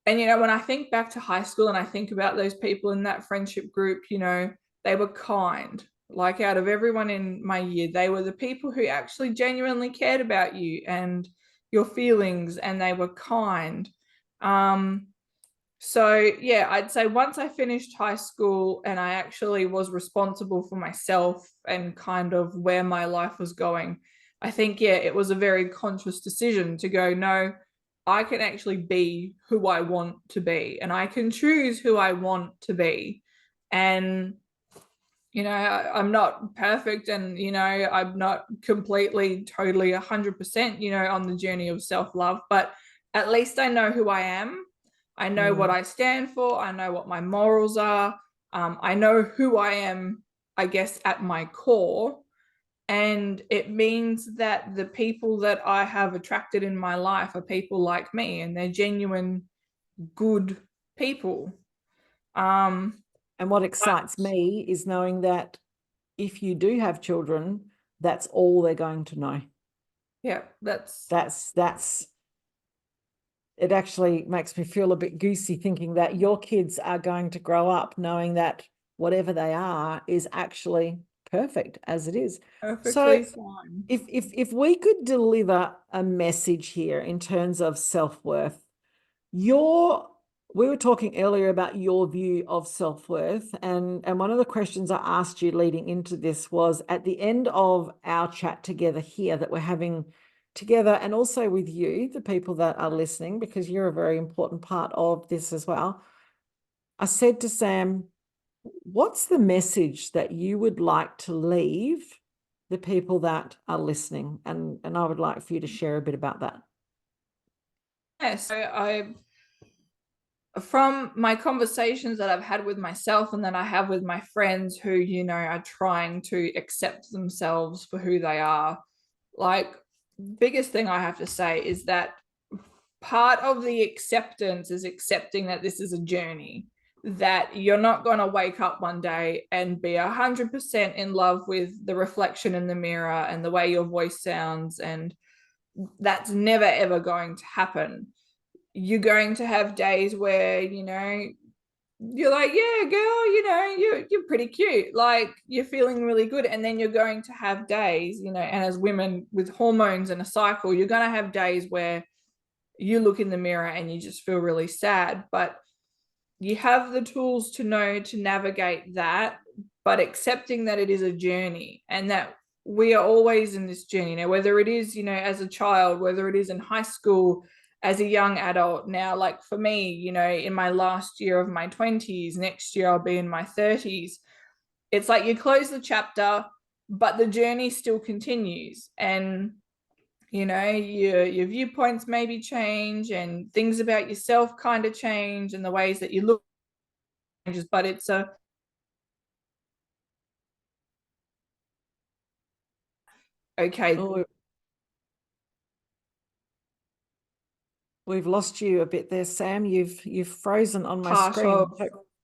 And, when I think back to high school and I think about those people in that friendship group, they were kind. Like, out of everyone in my year, they were the people who actually genuinely cared about you and your feelings, and they were kind. So yeah, I'd say once I finished high school and I actually was responsible for myself and kind of where my life was going, I think, yeah, it was a very conscious decision to go, no, I can actually be who I want to be, and I can choose who I want to be. And I'm not perfect, and I'm not completely totally 100% on the journey of self-love, but at least I know who I am. I know what I stand for. I know what my morals are. I know who I am, I guess, at my core. And it means that the people that I have attracted in my life are people like me, and they're genuine, good people. And what excites me is knowing that if you do have children, that's all they're going to know. Yeah, that's it actually makes me feel a bit goosey thinking that your kids are going to grow up knowing that whatever they are is actually perfect as it is. perfectly So fine. if we could deliver a message here in terms of self-worth, your We were talking earlier about your view of self-worth, and one of the questions I asked you leading into this was at the end of our chat together here that we're having together, and also with you, the people that are listening, because you're a very important part of this as well. I said to Sam, what's the message that you would like to leave the people that are listening? And I would like for you to share a bit about that. Yeah, so I, from my conversations that I've had with myself and that I have with my friends who, are trying to accept themselves for who they are, like, biggest thing I have to say is that part of the acceptance is accepting that this is a journey, that you're not going to wake up one day and be 100% in love with the reflection in the mirror and the way your voice sounds, and that's never ever going to happen. You're going to have days where you're like, yeah, girl, you're pretty cute, like you're feeling really good, and then you're going to have days, and as women with hormones and a cycle, you're going to have days where you look in the mirror and you just feel really sad. But you have the tools to know to navigate that, but accepting that it is a journey and that we are always in this journey. Now, whether it is, as a child, whether it is in high school, as a young adult, now, like for me, in my last year of my 20s, next year I'll be in my 30s. It's like you close the chapter, but the journey still continues. And your viewpoints maybe change and things about yourself kind of change and the ways that you look changes, but it's a okay. Oh, we've lost you a bit there, Sam. You've frozen on my Part screen. of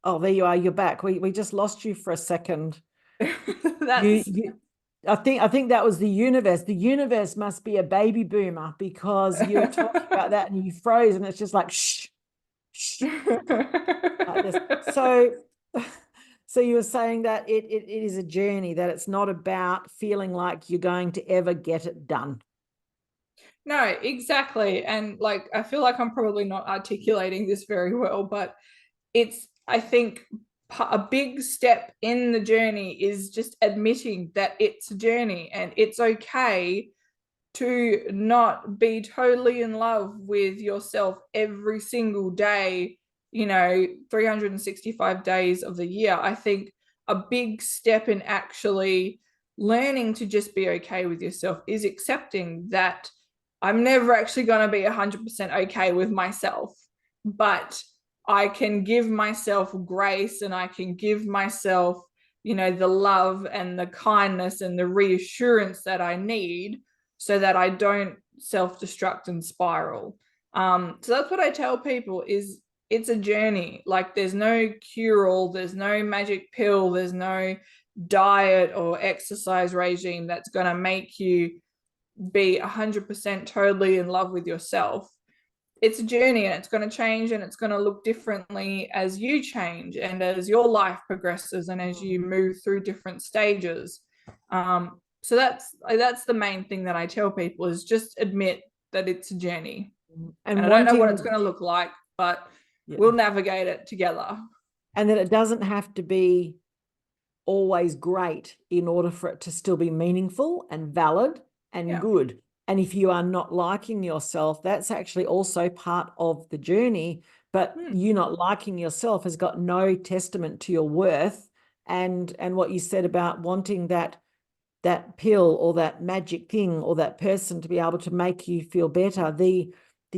Oh, there you are. You're back. We just lost you for a second. You that's you I think that was the universe. The universe must be a baby boomer because you were talking about that and you froze and it's just like shh, shh, like this. So so you were saying that it is a journey, that it's not about feeling like you're going to ever get it done. no, exactly. And like I feel like I'm probably not articulating this very well, but it's, I think, a big step in the journey is just admitting that it's a journey and it's okay to not be totally in love with yourself every single day, 365 days of the year. I think a big step in actually learning to just be okay with yourself is accepting that I'm never actually going to be 100% okay with myself, but I can give myself grace and I can give myself, the love and the kindness and the reassurance that I need so that I don't self-destruct and spiral. So that's what I tell people is it's a journey. Like there's no cure-all, there's no magic pill, there's no diet or exercise regime that's going to make you be 100% totally in love with yourself. It's a journey and it's going to change and it's going to look differently as you change and as your life progresses and as you move through different stages. So that's the main thing that I tell people is just admit that it's a journey. And And I don't know what it's wanting, going to look like, but yeah, we'll navigate it together. and that it doesn't have to be always great in order for it to still be meaningful and valid and Yeah. good. And if you are not liking yourself, that's actually also part of the journey. But you not liking yourself has got no testament to your worth. And what you said about wanting that pill or that magic thing or that person to be able to make you feel better, the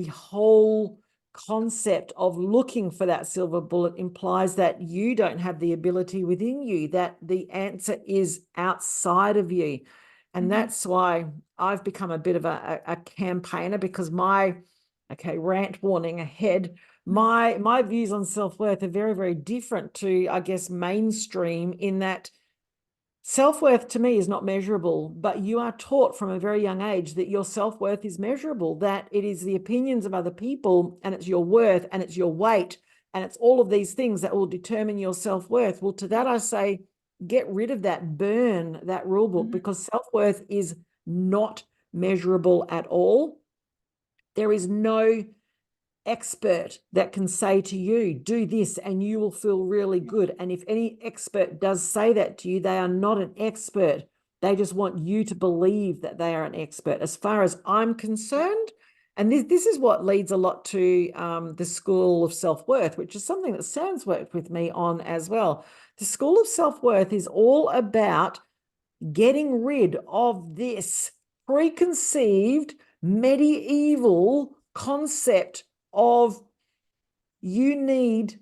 whole concept of looking for that silver bullet implies that you don't have the ability within you, that the answer is outside of you. And that's why I've become a bit of a campaigner, because okay, rant warning ahead, my views on self-worth are very, very different to, I guess, mainstream, in that self-worth to me is not measurable, but you are taught from a very young age that your self-worth is measurable, that it is the opinions of other people and it's your worth and it's your weight and it's all of these things that will determine your self-worth. Well, to that I say, get rid of that, burn that rule book, because self-worth is not measurable at all. There is no expert that can say to you, do this and you will feel really good. And if any expert does say that to you, they are not an expert. They just want you to believe that they are an expert. As far as I'm concerned, and this is what leads a lot to the School of Self-Worth, which is something that Sam's worked with me on as well. The School of Self-Worth is all about getting rid of this preconceived medieval concept of you need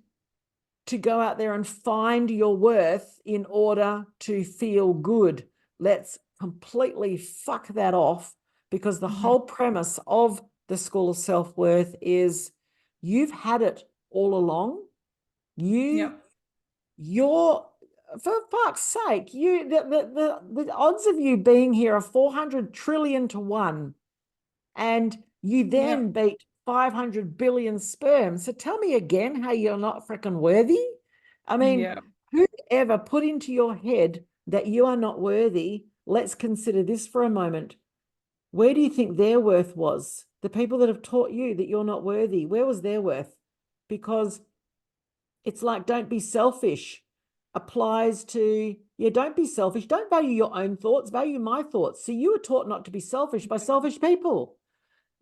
to go out there and find your worth in order to feel good. Let's completely fuck that off, because the whole premise of the School of Self-Worth is you've had it all along. You're, for fuck's sake, the odds of you being here are 400 trillion to 1. And you then beat 500 billion sperm. So tell me again how you're not freaking worthy. I mean, who ever put into your head that you are not worthy? Let's consider this for a moment. Where do you think their worth was? The people that have taught you that you're not worthy, where was their worth? Because it's like, don't be selfish applies to, don't be selfish. Don't value your own thoughts, value my thoughts. So you were taught not to be selfish by selfish people.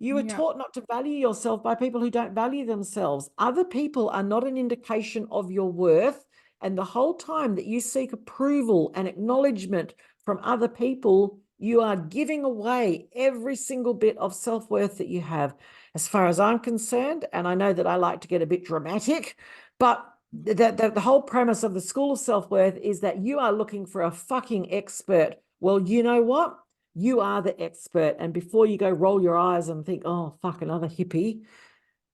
You were taught not to value yourself by people who don't value themselves. Other people are not an indication of your worth. And the whole time that you seek approval and acknowledgement from other people, you are giving away every single bit of self-worth that you have. As far as I'm concerned, and I know that I like to get a bit dramatic, but the whole premise of the School of Self-Worth is that you are looking for a fucking expert. Well, you know what? You are the expert. And before you go roll your eyes and think, oh, fuck, another hippie.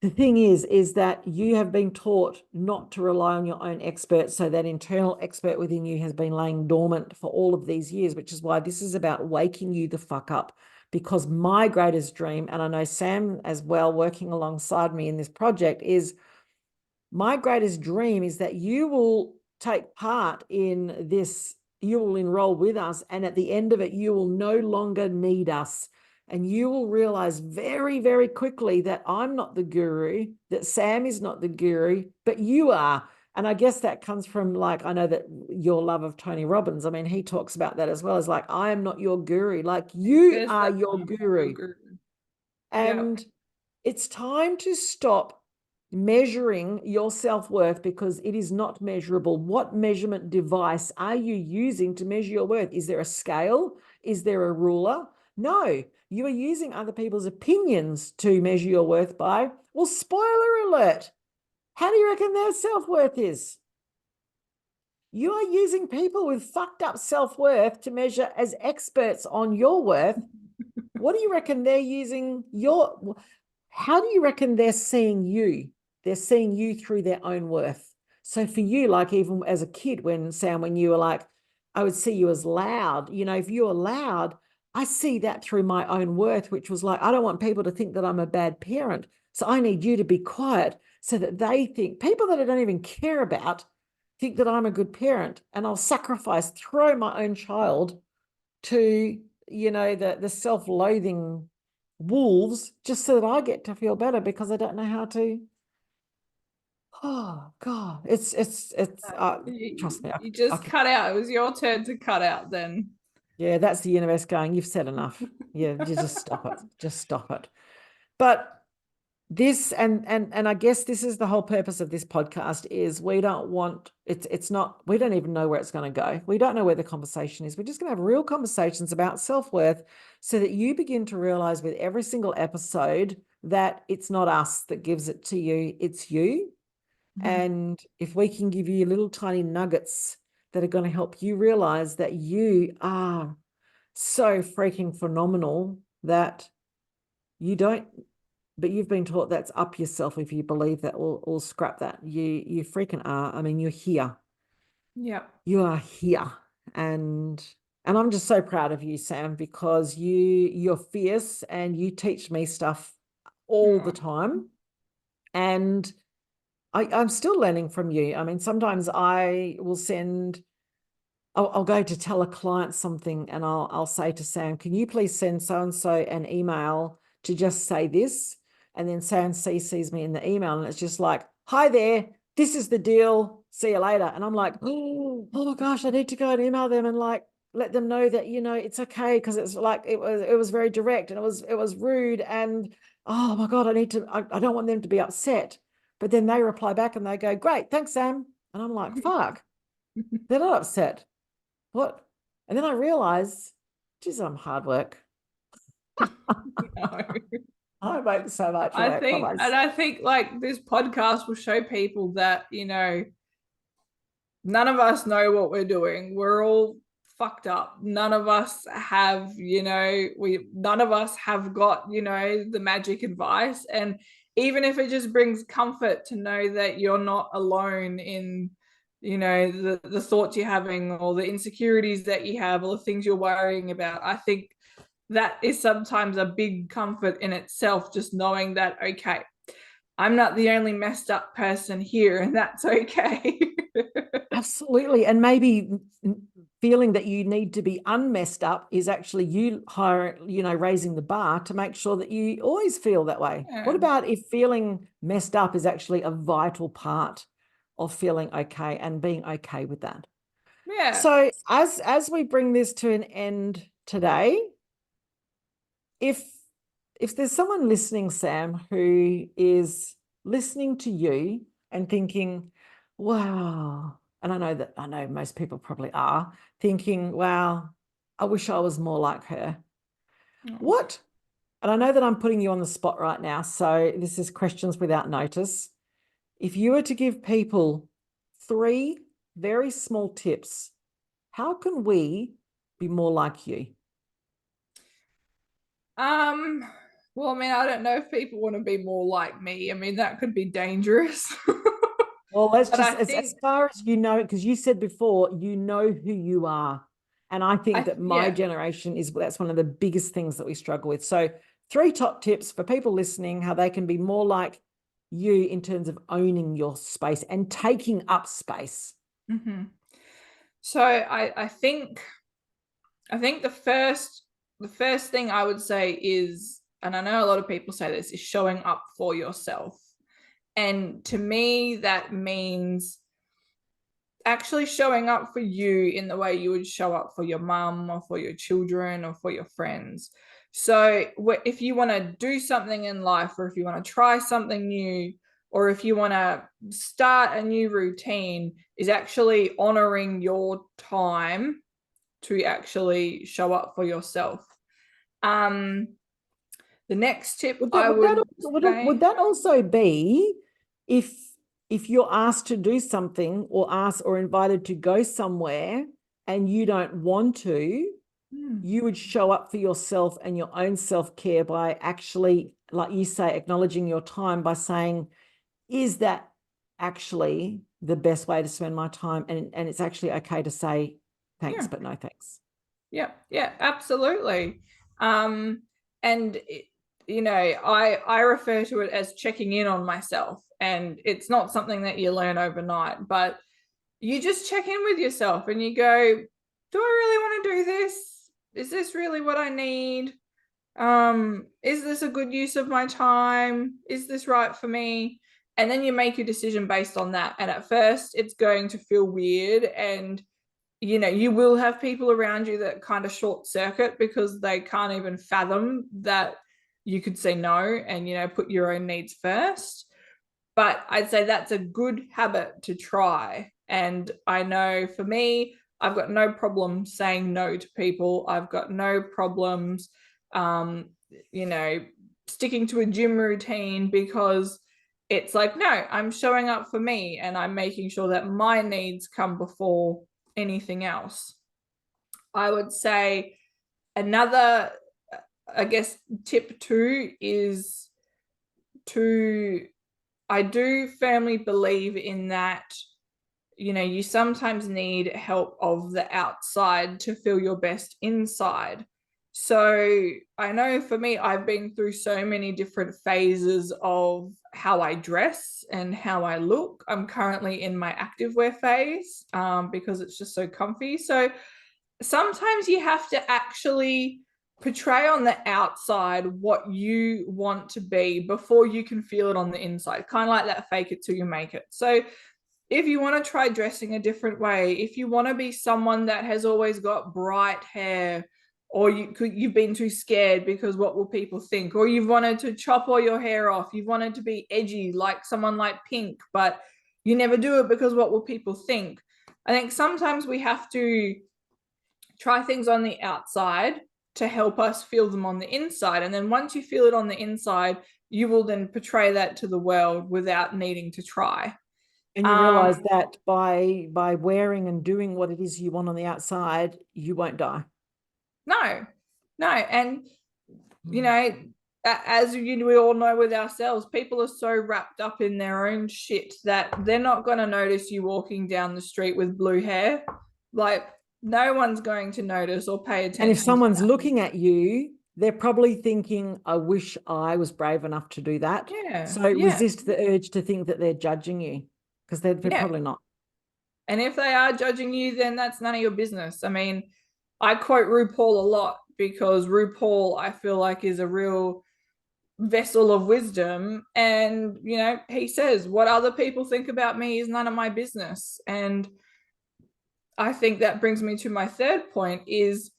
The thing is that you have been taught not to rely on your own expert. So that internal expert within you has been laying dormant for all of these years, which is why this is about waking you the fuck up. Because my greatest dream, and I know Sam as well, working alongside me in this project, is my greatest dream is that you will take part in this, you will enroll with us, and at the end of it, you will no longer need us. And you will realize very, very quickly that I'm not the guru, that Sam is not the guru, but you are. And I guess that comes from, like, I know that your love of Tony Robbins, I mean, he talks about that as well, as like, I am not your guru, like you are your guru. And it's time to stop measuring your self-worth, because it is not measurable. What measurement device are you using to measure your worth? Is there a scale? Is there a ruler? No, you are using other people's opinions to measure your worth by. Well, spoiler alert. How do you reckon their self-worth is? You are using people with fucked up self-worth to measure as experts on your worth. What do you reckon they're using how do you reckon they're seeing you? They're seeing you through their own worth. So for you, like even as a kid, when you were like, I would see you as loud, if you were loud, I see that through my own worth, which was like, I don't want people to think that I'm a bad parent. So I need you to be quiet so that they think, people that I don't even care about think that I'm a good parent, and I'll throw my own child to, the self-loathing wolves just so that I get to feel better, because I don't know how to. Oh God, it's trust me. You just cut out. It was your turn to cut out then. Yeah, that's the universe going, you've said enough. Yeah, you just stop it. Just stop it. But this, and I guess this is the whole purpose of this podcast, is we don't want, it's not, we don't even know where it's going to go. We don't know where the conversation is. We're just going to have real conversations about self-worth, so that you begin to realize with every single episode that it's not us that gives it to you, it's you. And if we can give you little tiny nuggets that are going to help you realize that you are so freaking phenomenal, that you don't, but you've been taught that's up yourself if you believe that, or scrap that. You freaking are. I mean, you're here. Yeah. You are here. And I'm just so proud of you, Sam, because you're fierce and you teach me stuff all the time. And I'm still learning from you. I mean, sometimes I will I'll go to tell a client something, and I'll say to Sam, can you please send so-and-so an email to just say this? And then Sam CCs me in the email, and it's just like, hi there, this is the deal. See you later. And I'm like, oh my gosh, I need to go and email them and like let them know that, you know, it's okay, because it's like it was very direct, and it was rude, and oh my God, I don't want them to be upset. But then they reply back and they go, great, thanks, Sam. And I'm like, fuck, they're not upset. What? And then I realize, geez, I'm hard work. No. I make so much work for myself. I think like this podcast will show people that, you know, none of us know what we're doing. We're all fucked up. None of us have, you know, none of us have got, you know, the magic advice. And even if it just brings comfort to know that you're not alone in, you know, the thoughts you're having, or the insecurities that you have, or the things you're worrying about, I think that is sometimes a big comfort in itself, just knowing that, okay, I'm not the only messed up person here, and that's okay. Absolutely. And maybe feeling that you need to be unmessed up is actually you raising the bar to make sure that you always feel that way. Yeah. What about if feeling messed up is actually a vital part of feeling okay and being okay with that? Yeah. So as we bring this to an end today, if there's someone listening, Sam, who is listening to you and thinking, wow, and I know most people probably are thinking, wow, I wish I was more like her. What? And I know that I'm putting you on the spot right now, so this is questions without notice. If you were to give people 3 very small tips, how can we be more like you? Well, I mean, I don't know if people want to be more like me. I mean, that could be dangerous. Well, let's But I just, as think far as you know, because you said before, you know who you are. And I think that my yeah. generation that's one of the biggest things that we struggle with. So 3 top tips for people listening, how they can be more like you in terms of owning your space and taking up space. Mm-hmm. So I think the first thing I would say is, and I know a lot of people say this, is showing up for yourself. And to me, that means actually showing up for you in the way you would show up for your mum or for your children or for your friends. So if you want to do something in life, or if you want to try something new, or if you want to start a new routine, is actually honoring your time to actually show up for yourself. Um, the next tip Would that I would that would would say, that also be if you're asked to do something, or asked or invited to go somewhere and you don't want to, you would show up for yourself and your own self-care by actually, like you say, acknowledging your time by saying, is that actually the best way to spend my time? And it's actually okay to say thanks, yeah, but no thanks. yeah, absolutely. And you know, I refer to it as checking in on myself, and it's not something that you learn overnight, but you just check in with yourself and you go, do I really want to do this? Is this really what I need? Is this a good use of my time? Is this right for me? And then you make your decision based on that. And at first, it's going to feel weird, and you know, you will have people around you that kind of short circuit because they can't even fathom that you could say no and, you know, put your own needs first. But I'd say that's a good habit to try. And I know for me, I've got no problem saying no to people. I've got no problems, um, you know, sticking to a gym routine, because it's like, no, I'm showing up for me and I'm making sure that my needs come before anything else. I would say another, I guess, tip 2 is to, I do firmly believe in that, you know, you sometimes need help of the outside to feel your best inside. So I know for me, I've been through so many different phases of how I dress and how I look. I'm currently in my activewear phase, because it's just so comfy. So sometimes you have to actually portray on the outside what you want to be before you can feel it on the inside, kind of like that fake it till you make it. So if you want to try dressing a different way, if you want to be someone that has always got bright hair, or you've been too scared because what will people think, or you've wanted to chop all your hair off, you've wanted to be edgy like someone like Pink, but you never do it because what will people think. I think sometimes we have to try things on the outside to help us feel them on the inside, and then once you feel it on the inside, you will then portray that to the world without needing to try. And you realize that by wearing and doing what it is you want on the outside, you won't die. No. And, you know, as we all know with ourselves, people are so wrapped up in their own shit that they're not going to notice you walking down the street with blue hair. Like, no one's going to notice or pay attention. And if someone's looking at you, they're probably thinking, I wish I was brave enough to do that. Yeah. So resist the urge to think that they're judging you, because they're probably not. And if they are judging you, then that's none of your business. I mean, I quote RuPaul a lot because RuPaul, I feel like, is a real vessel of wisdom. And, you know, he says, what other people think about me is none of my business. And I think that brings me to my third point is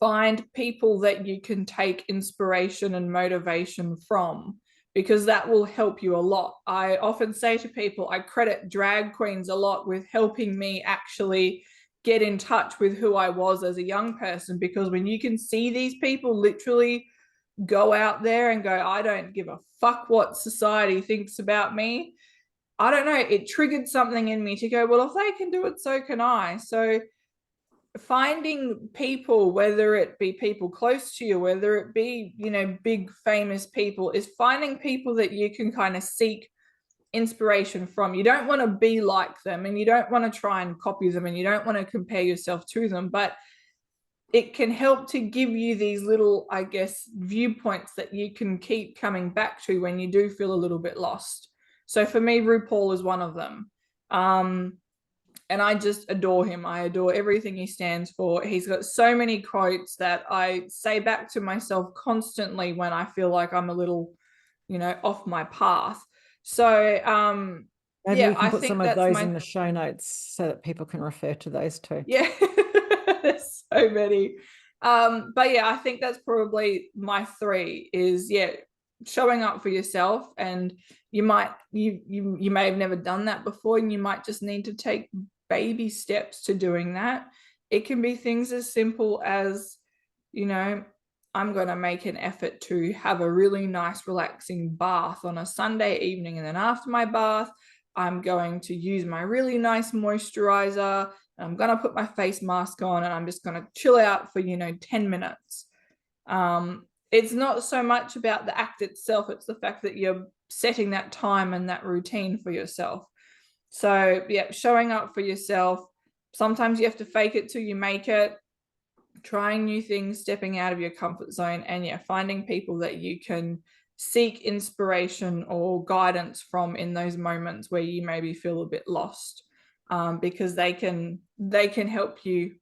find people that you can take inspiration and motivation from, because that will help you a lot. I often say to people, I credit drag queens a lot with helping me actually get in touch with who I was as a young person, because when you can see these people literally go out there and go, I don't give a fuck what society thinks about me, I don't know, it triggered something in me to go, well, if they can do it, so can I. So finding people, whether it be people close to you, whether it be, you know, big famous people, is finding people that you can kind of seek inspiration from. You don't want to be like them, and you don't want to try and copy them, and you don't want to compare yourself to them, but it can help to give you these little, I guess, viewpoints that you can keep coming back to when you do feel a little bit lost. So for me, RuPaul is one of them. And I just adore him. I adore everything he stands for. He's got so many quotes that I say back to myself constantly when I feel like I'm a little, you know, off my path. So maybe yeah, we can I put think some of those in the show notes so that people can refer to those too. Yeah, there's so many. But yeah, I think that's probably my three is, yeah, showing up for yourself. And you may have never done that before, and you might just need to take baby steps to doing that. It can be things as simple as, you know, I'm going to make an effort to have a really nice relaxing bath on a Sunday evening, and then after my bath I'm going to use my really nice moisturizer, and I'm going to put my face mask on, and I'm just going to chill out for, you know, 10 minutes. It's not so much about the act itself, it's the fact that you're setting that time and that routine for yourself. So yeah, showing up for yourself. Sometimes you have to fake it till you make it, trying new things, stepping out of your comfort zone, and yeah, finding people that you can seek inspiration or guidance from in those moments where you maybe feel a bit lost, because they can help you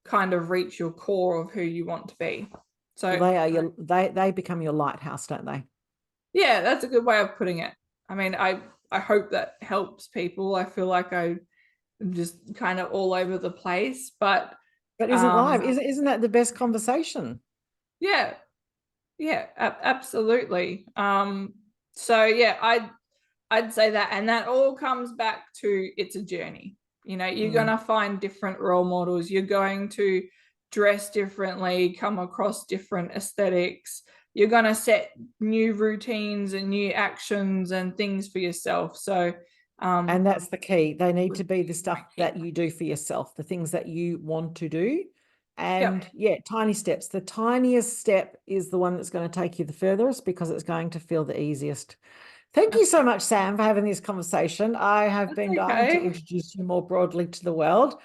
kind of reach your core of who you want to be. So well, they become your lighthouse, don't they? Yeah, that's a good way of putting it. I mean, I hope that helps people. I feel like I'm just kind of all over the place, but isn't live? Isn't that the best conversation? Yeah, absolutely. So yeah, I'd say that, and that all comes back to, it's a journey. You know, you're gonna find different role models. You're going to dress differently, come across different aesthetics. You're gonna set new routines and new actions and things for yourself. So and that's the key. They need to be the stuff that you do for yourself, the things that you want to do. And yeah, tiny steps. The tiniest step is the one that's going to take you the furthest, because it's going to feel the easiest. Thank you so much, Sam, for having this conversation. I have been dying to introduce you more broadly to the world.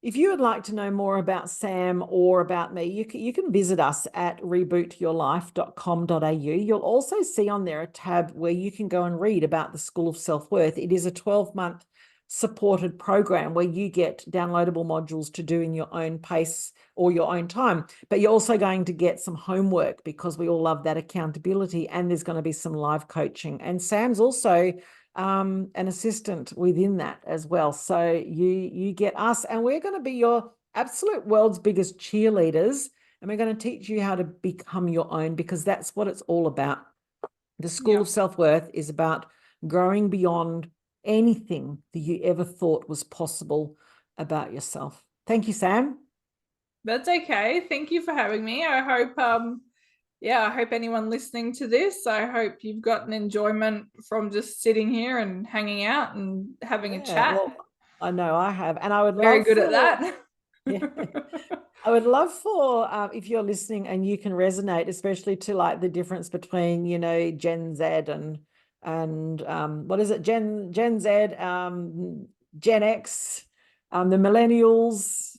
If you would like to know more about Sam or about me, you can visit us at rebootyourlife.com.au. You'll also see on there a tab where you can go and read about the School of Self-Worth. It is a 12-month supported program where you get downloadable modules to do in your own pace or your own time. But you're also going to get some homework because we all love that accountability, and there's going to be some live coaching. And Sam's also an assistant within that as well. So you get us, and we're going to be your absolute world's biggest cheerleaders, and we're going to teach you how to become your own, because that's what it's all about. The School of Self-Worth is about growing beyond anything that you ever thought was possible about yourself. Thank you, Sam. That's okay. Thank you for having me. I hope I hope anyone listening to this, I hope you've gotten enjoyment from just sitting here and hanging out and having a chat. Well, I know I have, and I would Very love good for, at that. yeah, I would love for if you're listening and you can resonate, especially to like the difference between, you know, Gen Z and what is it, Gen Z, Gen X, the Millennials,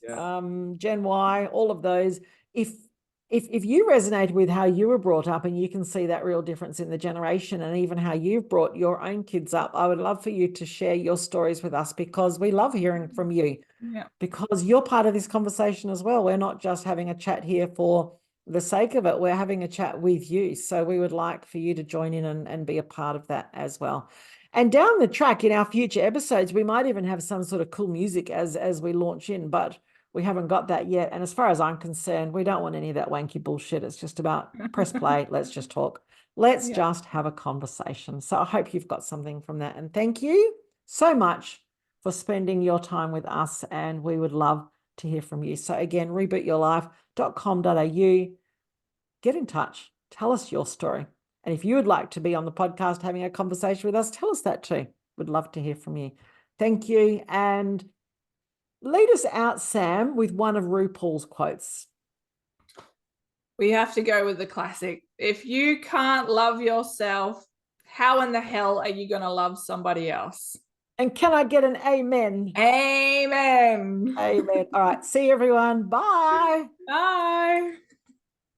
Gen Y, all of those. If you resonate with how you were brought up, and you can see that real difference in the generation and even how you've brought your own kids up, I would love for you to share your stories with us, because we love hearing from you. Yeah. Because you're part of this conversation as well. We're not just having a chat here for the sake of it. We're having a chat with you. So we would like for you to join in and be a part of that as well. And down the track in our future episodes, we might even have some sort of cool music as we launch in, but we haven't got that yet. And as far as I'm concerned, we don't want any of that wanky bullshit. It's just about press play. Let's just talk. Let's just have a conversation. So I hope you've got something from that. And thank you so much for spending your time with us. And we would love to hear from you. So again, rebootyourlife.com.au. Get in touch. Tell us your story. And if you would like to be on the podcast having a conversation with us, tell us that too. We'd love to hear from you. Thank you. And lead us out, Sam, with one of RuPaul's quotes. We have to go with the classic. If you can't love yourself, how in the hell are you going to love somebody else? And can I get an amen? Amen. Amen. All right. See you, everyone. Bye. Bye.